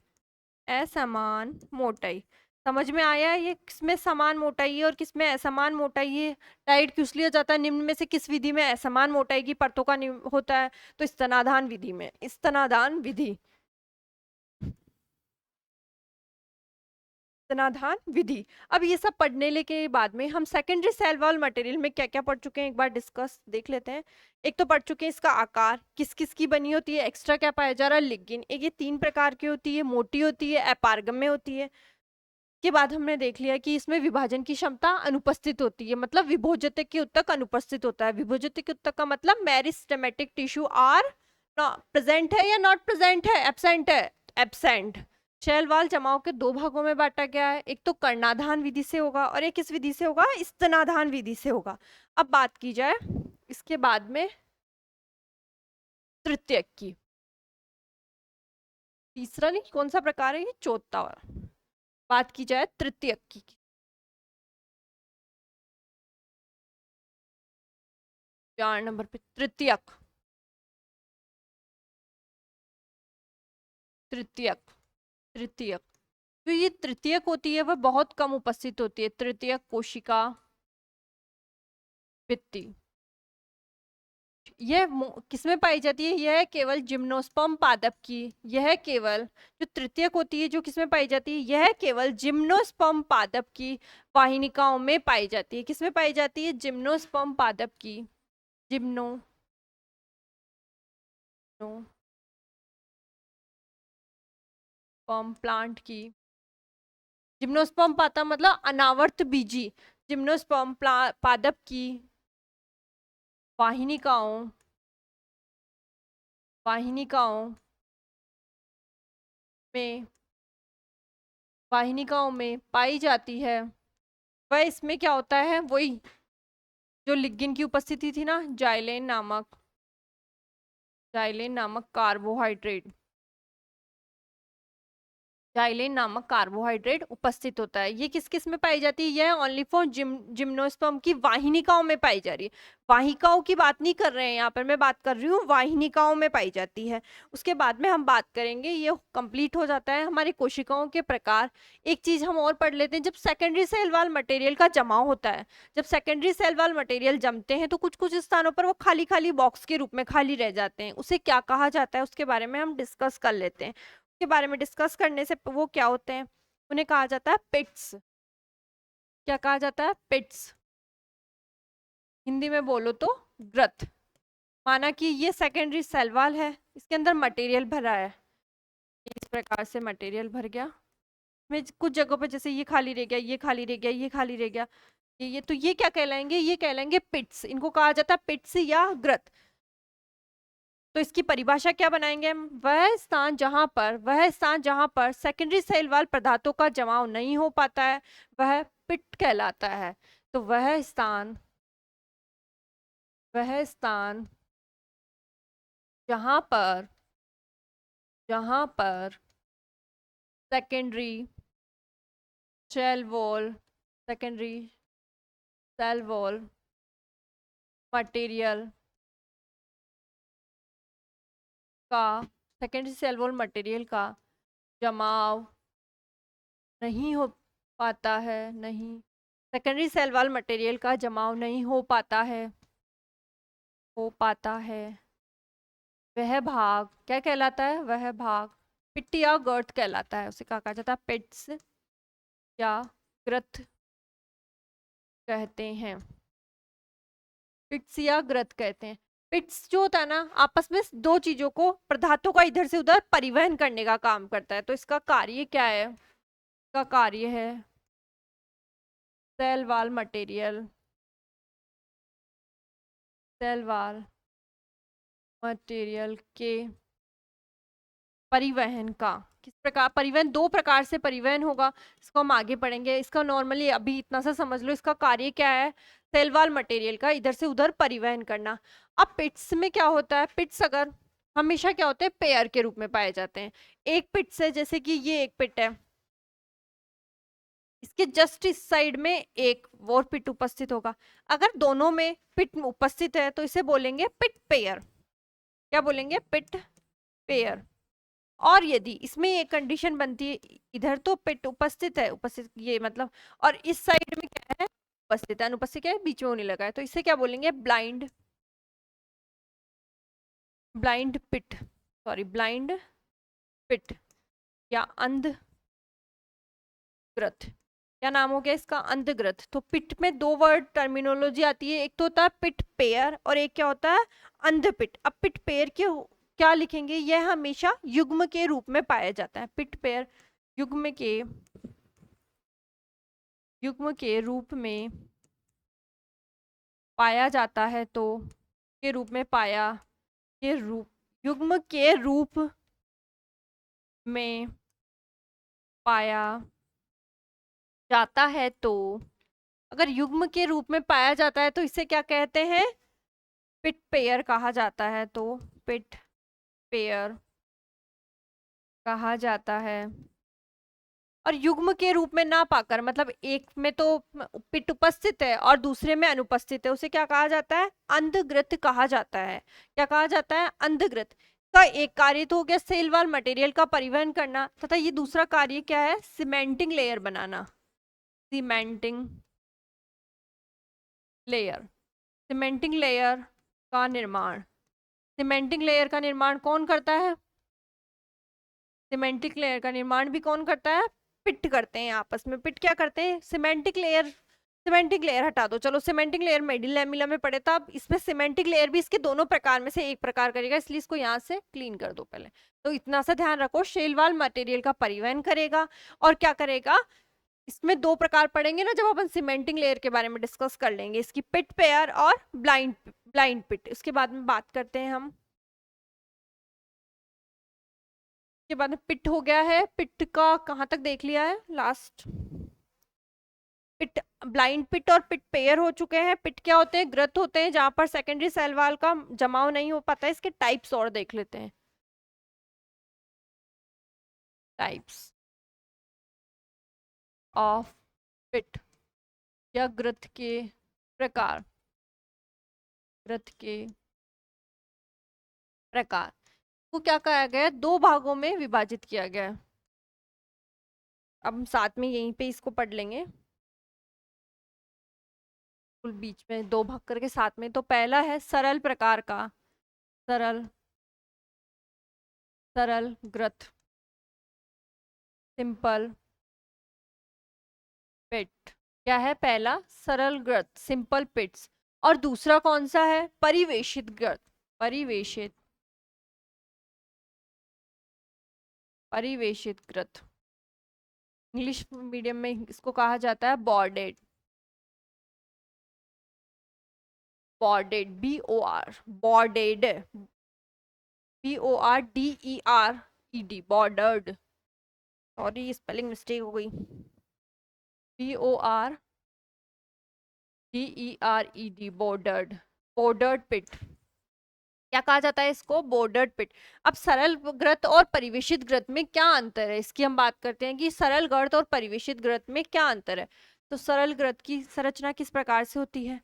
असमान मोटाई। समझ में आया ये किसमें समान मोटाई है और किसमें असमान मोटाई है? टाइट क्यों लिया जाता है? निम्न में से किस विधि में असमान मोटाई की परतों का होता है? तो स्तनाधान विधि में, स्तनाधान विधि, स्तनाधान विधि। अब ये सब पढ़ने के बाद में हम सेकेंडरी सेल वॉल मटेरियल में क्या क्या पढ़ चुके हैं एक बार डिस्कस देख लेते हैं। एक तो पढ़ चुके हैं इसका आकार, किस किस की बनी होती है, एक्स्ट्रा क्या पाया जा रहा है, लिग्निन। एक ये तीन प्रकार की होती है, मोटी होती है, अपारगम्य होती है। के बाद हमने देख लिया कि इसमें विभाजन की क्षमता अनुपस्थित होती है, मतलब विभोजित के उत्तक अनुपस्थित होता है। विभोजित के उत्तक का मतलब मेरिस्टेमेटिक टिश्यू आर प्रेजेंट है या नॉट प्रेजेंट है? एब्सेंट है, एब्सेंट। शेल वॉल जमाव के दो भागों में बांटा गया है, एक तो कर्णाधान विधि से होगा और एक किस विधि से होगा? स्तनाधान विधि से होगा। अब बात की जाए इसके बाद में तृतीयक की, तीसरा नहीं, कौन सा प्रकार है ये? चौथा। बात की जाए तृतीयक की, 4 नंबर पे तृतीयक, तृतीयक, तृतीयक। तो ये तृतीयक होती है वह बहुत कम उपस्थित होती है, तृतीयक कोशिका भित्ति। यह किसमें पाई जाती है? यह केवल जिम्नोस्पर्म पादप की, यह केवल जो तृतीयक होती है जो किसमें पाई जाती है? यह केवल जिम्नोस्पर्म पादप की वाहिनिकाओं में पाई जाती है। किसमें पाई जाती है? जिम्नोस्पर्म पादप की, जिम्नो स्पर्म प्लांट की जिम्नोस्पर्म पाता मतलब अनावर्त बीजी। जिम्नोस्पर्म पादप की वाहिनिकाओं वाहिनिकाओं में वाहिनिकाओं में पाई जाती है। वह इसमें क्या होता है, वही जो लिग्निन की उपस्थिति थी ना, जाइलेन नामक कार्बोहाइड्रेट, जाइलेन नामक कार्बोहाइड्रेट उपस्थित होता है। ये किस किस में पाई जाती है? यह ओनली फॉर जिम्नोस्पर्म की वाहिनिकाओं में पाई जा रही है। वाहिकाओं की बात नहीं कर रहे हैं यहाँ पर, मैं बात कर रही हूँ वाहिनिकाओं में पाई जाती है। उसके बाद में हम बात करेंगे, ये कंप्लीट हो जाता है हमारी कोशिकाओं के प्रकार। एक चीज हम और पढ़ लेते हैं, जब सेकेंडरी सेल वाल मटेरियल का जमाव होता है, जब सेकेंडरी सेल वाल मटेरियल जमते हैं तो कुछ कुछ स्थानों पर वो खाली खाली बॉक्स के रूप में खाली रह जाते हैं। उसे क्या कहा जाता है उसके बारे में हम डिस्कस कर लेते हैं। के बारे में डिस्कस करने से वो क्या होते हैं, उन्हें कहा जाता है पिट्स। क्या कहा जाता है? पिट्स। हिंदी में बोलो तो ग्रथ। माना कि ये सेकेंडरी सेल वॉल है, इसके अंदर मटेरियल भरा है, इस प्रकार से मटेरियल भर गया। में कुछ जगहों पर जैसे ये खाली रह गया, ये खाली रह गया, ये खाली रह गया, ये तो ये क्या कहलाएंगे? ये कहलाएंगे पिट्स। इनको कहा जाता है पिट्स या ग्रथ। तो इसकी परिभाषा क्या बनाएंगे हम? वह स्थान जहां पर सेकेंडरी सेल वाल पदार्थों का जमाव नहीं हो पाता है वह पिट कहलाता है। तो वह स्थान जहां पर secondary cell wall material secondary cell wall material का जमाव नहीं हो पाता है, नहीं, सेकेंडरी सेल वॉल मटेरियल का जमाव नहीं हो पाता है, वह भाग क्या कहलाता है? वह भाग पिट या गर्थ कहलाता है। उसे क्या कहा जाता है? पिट्स या ग्रथ कहते हैं। पिट्स या ग्रथ कहते हैं। पिट्स जो होता है ना, आपस में दो चीजों को, पदार्थों का इधर से उधर परिवहन करने का काम करता है। तो इसका कार्य क्या है? इसका कार्य है सेल वॉल मटेरियल के परिवहन का। किस प्रकार परिवहन? दो प्रकार से परिवहन होगा, इसको हम आगे पढ़ेंगे। इसका नॉर्मली अभी इतना सा समझ लो, इसका कार्य क्या है? सेल वॉल मटेरियल का इधर से उधर परिवहन करना। अब पिट्स में क्या होता है? पिट्स अगर हमेशा क्या होते हैं? पेयर के रूप में पाए जाते हैं। एक पिट्स है, जैसे कि ये एक पिट है, इसके जस्ट इस साइड में एक और पिट उपस्थित होगा। अगर दोनों में पिट उपस्थित है तो इसे बोलेंगे पिट पेयर। क्या बोलेंगे? पिट पेयर। और यदि इसमें एक कंडीशन बनती है, इधर तो पिट उपस्थित है, उपस्थित ये मतलब, और इस साइड में क्या है? उपस्थित है। अनुपस्थित क्या है? बीच में होने लगा है, तो इसे क्या बोलेंगे? ब्लाइंड पिट या अंधग्रथ। क्या नाम हो गया इसका? अंधग्रथ। तो पिट में दो वर्ड टर्मिनोलॉजी आती है, एक तो होता है पिट पेयर और एक क्या होता है? अंधपिट। अब पिट पेयर के क्या लिखेंगे? यह हमेशा युग्म के रूप में पाया जाता है। पिट पेयर युग्म के रूप में पाया जाता है। तो के रूप में युग्म के रूप में पाया जाता है। तो अगर युग्म के रूप में पाया जाता है तो इसे क्या कहते हैं? पिट पेयर कहा जाता है। तो पिट पेयर कहा जाता है। और युग्म के रूप में ना पाकर, मतलब एक में तो पिट उपस्थित है और दूसरे में अनुपस्थित है, उसे क्या कहा जाता है? अंधग्रथ कहा जाता है। क्या कहा जाता है? अंधग्रथ। का एक कार्य तो हो गया सेल वॉल मटेरियल का परिवहन करना, तथा ये दूसरा कार्य क्या है? सीमेंटिंग लेयर बनाना। सीमेंटिंग लेयर का निर्माण। सीमेंटिंग लेयर का निर्माण कौन करता है? सीमेंटिक लेयर का निर्माण भी कौन करता है? पिट करते हैं आपस में। पिट क्या करते हैं? सीमेंटिक लेयर हटा दो, चलो सीमेंटिक लेयर मेडिल लैमिला में पड़े था। अब इसमें सीमेंटिक लेयर भी इसके दोनों प्रकार में से एक प्रकार करेगा, इसलिए इसको यहाँ से क्लीन कर दो पहले। तो इतना सा ध्यान रखो, शेल वॉल मटेरियल का परिवहन करेगा और क्या करेगा? इसमें दो प्रकार पढ़ेंगे ना जब अपन सीमेंटिंग लेयर के बारे में डिस्कस कर लेंगे, इसकी पिट पेयर और ब्लाइंड ब्लाइंड पिट, उसके बाद में बात करते हैं हम। के बाद में पिट हो गया है, पिट का कहाँ तक देख लिया है लास्ट। पिट, ब्लाइंड पिट और पिट पेयर हो चुके हैं। पिट क्या होते हैं, ग्रत होते हैं जहां पर सेकेंडरी सेल वॉल का जमाव नहीं हो पाता है। इसके टाइप्स और देख लेते हैं, टाइप्स ऑफ पिट या ग्रत के प्रकार, ग्रत के प्रकार को क्या कहा गया है, दो भागों में विभाजित किया गया है। अब हम साथ में यहीं पे इसको पढ़ लेंगे, कुल बीच में दो भाग करके साथ में। तो पहला है सरल प्रकार का, सरल, सरल ग्रथ, सिंपल पिट। क्या है पहला, सरल ग्रथ सिंपल पिट्स, और दूसरा कौन सा है, परिवेशित ग्रथ, परिवेशित, परिवेशित ग्रथ। इंग्लिश मीडियम में इसको कहा जाता है bordered, bordered, BOR, bordered, BORDERED, bordered, sorry spelling mistake हो गई, BORDERED, बॉर्डर्ड, बॉर्डर्ड पिट। क्या कहा जाता है इसको, बॉर्डर्ड पिट। अब सरल ग्रत और परिवेशित ग्रत में क्या अंतर है, इसकी हम बात करते हैं कि सरल ग्रत और परिवेशित ग्रत में क्या अंतर है। तो सरल ग्रत की संरचना किस प्रकार से होती है,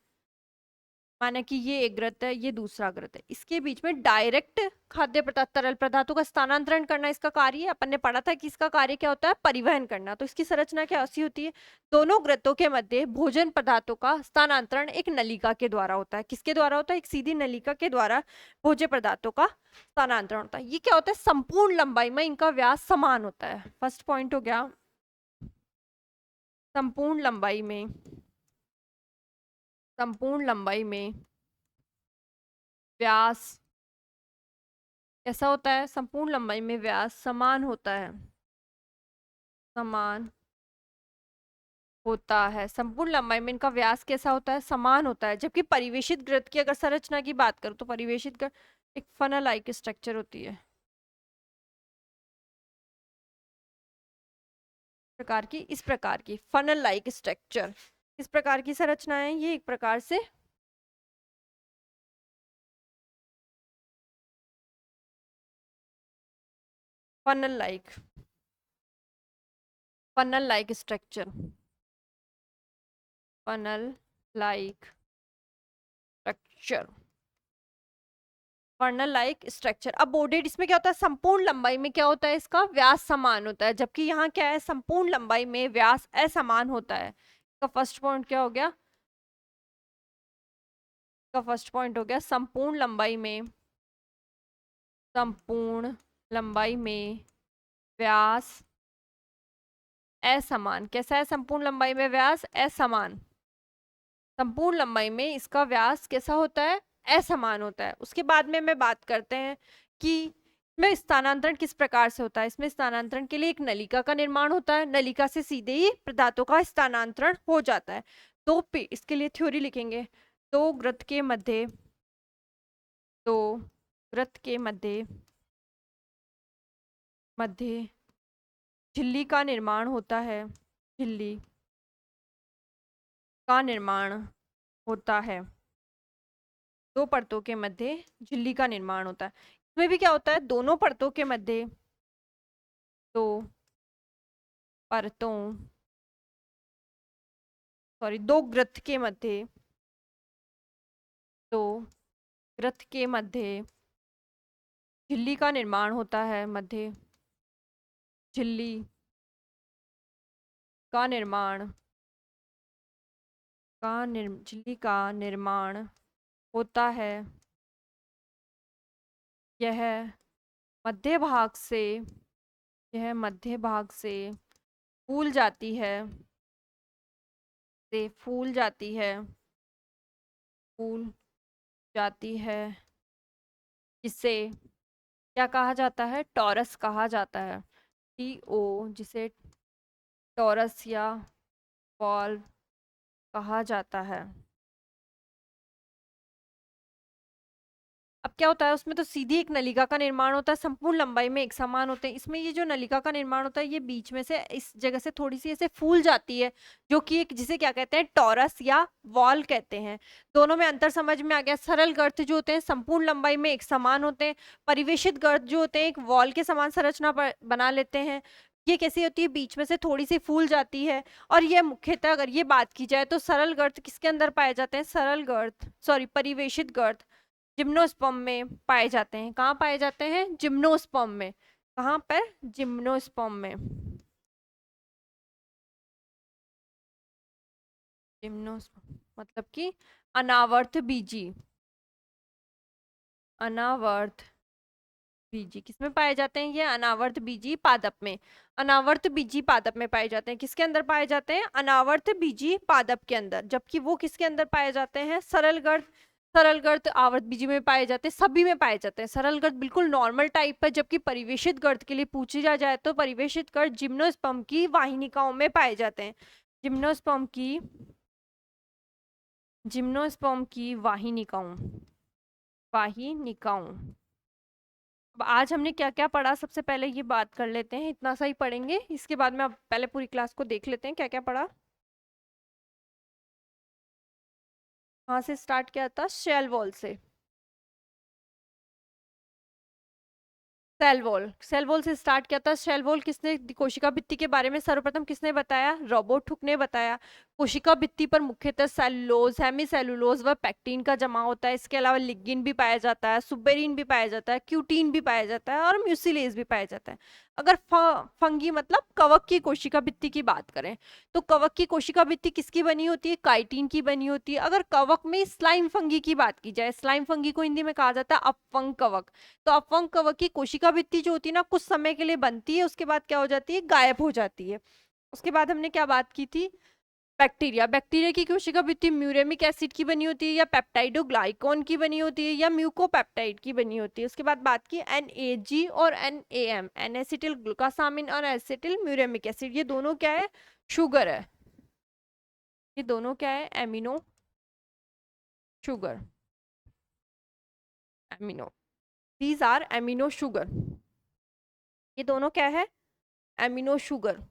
माना कि ये एक ग्रत है, ये दूसरा ग्रत है, इसके बीच में डायरेक्ट खाद्य पदार्थ, तरल पदार्थों का स्थानांतरण करना इसका कार्य है। अपन ने पढ़ा था कि इसका कार्य क्या होता है, परिवहन करना। तो इसकी संरचना क्या ऐसी होती है, दोनों ग्रतों के मध्य भोजन पदार्थों का स्थानांतरण एक नलिका के द्वारा होता है। किसके द्वारा होता है, एक सीधी नलिका के द्वारा भोज्य पदार्थों का स्थानांतरण होता है। ये क्या होता है, संपूर्ण लंबाई में इनका व्यास समान होता है। फर्स्ट पॉइंट हो गया, संपूर्ण लंबाई में, संपूर्ण लंबाई में व्यास कैसा होता है, संपूर्ण लंबाई में व्यास समान होता है, समान होता है। संपूर्ण लंबाई में इनका व्यास कैसा होता है, समान होता है। जबकि परिवेशित ग्रथ की अगर संरचना की बात करूं तो परिवेशित ग्रथ एक फनल लाइक स्ट्रक्चर होती है, प्रकार की, इस प्रकार की फनल लाइक स्ट्रक्चर। इस प्रकार की संरचना है ये, एक प्रकार से funnel like, funnel like structure, funnel like structure, funnel like structure. अब बॉर्डेड, इसमें क्या होता है, संपूर्ण लंबाई में क्या होता है, इसका व्यास समान होता है। जबकि यहाँ क्या है, संपूर्ण लंबाई में व्यास असमान होता है। इसका फर्स्ट पॉइंट क्या हो गया, इसका फर्स्ट पॉइंट हो गया संपूर्ण लंबाई में, संपूर्ण लंबाई में व्यास असमान। कैसा है, संपूर्ण लंबाई में व्यास असमान, संपूर्ण लंबाई में इसका व्यास कैसा होता है, असमान होता है। उसके बाद में मैं बात करते हैं कि इसमें स्थानांतरण किस प्रकार से होता है। इसमें स्थानांतरण के लिए एक नलिका का निर्माण होता है, नलिका से सीधे ही पदार्थों का स्थानांतरण हो जाता है। तो इसके लिए थ्योरी लिखेंगे, दो ग्रत के मध्य, दो ग्रत के मध्य, मध्य झिल्ली का निर्माण होता है, झिल्ली का निर्माण होता है, दो परतों के मध्य झिल्ली का निर्माण होता है। इसमें भी क्या होता है, दोनों परतों के मध्य, दो परतों, सॉरी दो ग्रथ के मध्य, दो ग्रथ के मध्य झिल्ली का निर्माण होता है, मध्य झिल्ली का निर्माण, झिल्ली का निर्माण होता है। यह मध्य भाग से, यह मध्य भाग से फूल जाती है, से फूल जाती है, फूल जाती है, जिसे क्या कहा जाता है, टॉरस कहा जाता है, TO, जिसे टॉरस या वॉल्व कहा जाता है। अब क्या होता है उसमें, तो सीधी एक नलिका का निर्माण होता है, संपूर्ण लंबाई में एक समान होते हैं। इसमें ये जो नलिका का निर्माण होता है ये बीच में से इस जगह से थोड़ी सी ऐसे फूल जाती है, जो कि एक जिसे क्या कहते हैं, टॉरस या वॉल कहते हैं। दोनों में अंतर समझ में आ गया। सरल गर्त जो होते हैं संपूर्ण लंबाई में एक समान होते हैं। परिवेशित गर्त जो होते हैं एक वॉल के समान संरचना बना लेते हैं। ये कैसी होती है, बीच में से थोड़ी सी फूल जाती है। और ये मुख्यतः अगर ये बात की जाए तो सरल गर्त किसके अंदर पाए जाते हैं, सरल गर्त सॉरी परिवेशित गर्त जिम्नोस्पर्म में पाए जाते हैं। कहाँ पाए जाते हैं, जिम्नोस्पर्म में। कहाँ पर, जिम्नोस्पर्म में। जिम्नोस्पर्म मतलब कि अनावर्त बीजी, अनावर्त बीजी किसमें पाए जाते हैं, ये अनावर्त बीजी पादप में। अनावर्त बीजी पादप में पाए जाते हैं। किसके अंदर पाए जाते हैं, अनावर्त बीजी पादप के अंदर। जबकि वो किसके अंदर पाए जाते हैं, सरल गर्त। सरल गर्त आवर्त बीजी में पाए जाते हैं, सभी में पाए जाते हैं। सरल गर्त बिल्कुल नॉर्मल टाइप है, जबकि परिवेशित गर्त के लिए पूछी जाए तो परिवेशित गर्त जिम्नोस्पर्म की वाहिनिकाओं में पाए जाते हैं। जिम्नोस्पर्म की, जिम्नोस्पर्म की वाहिनिकाओं, वाहिनिकाओं। अब आज हमने क्या क्या पढ़ा, सबसे पहले ये बात कर लेते हैं, इतना सा ही पढ़ेंगे। इसके बाद में अब पहले पूरी क्लास को देख लेते हैं क्या क्या पढ़ा। कहाँ से स्टार्ट किया था, शेल वॉल से। सेल वॉल, सेल वॉल से स्टार्ट किया था। सेल वॉल किसने, कोशिका भित्ति के बारे में सर्वप्रथम किसने बताया, रॉबर्ट हुक ने बताया। कोशिका भित्ति पर मुख्यतः सेलुलोज, हेमी सेलुलोज व पैक्टिन का जमा होता है। इसके अलावा लिग्निन भी पाया जाता है, सुबेरिन भी पाया जाता है, क्यूटीन भी पाया जाता है और म्यूसिलेज भी पाया जाता है। अगर फंगी मतलब कवक की कोशिका भित्ति की बात करें तो कवक की कोशिका भित्ति किसकी बनी होती है, काइटिन की बनी होती है। अगर कवक में स्लाइम फंगी की बात की जाए, स्लाइम फंगी को हिंदी में कहा जाता है अपवंग कवक। तो अपवंग कवक की कोशिका भित्ति जो होती है ना, कुछ समय के लिए बनती है, उसके बाद क्या हो जाती है, गायब हो जाती है। उसके बाद हमने क्या बात की थी, बैक्टीरिया। बैक्टीरिया की कोशिका भित्ति म्यूरेमिक एसिड की बनी होती है, या पेप्टाइडोग्लाइकॉन की बनी होती है, या म्यूकोपेप्टाइड की बनी होती है। उसके बाद बात की NAG और NAM, एन एसिटिल ग्लूकासामिन और एसिटिल म्यूरेमिक एसिड। ये दोनों क्या है, शुगर है। ये दोनों क्या है, amino sugar, amino, these are amino sugar. ये दोनों क्या है, एमिनो शुगर।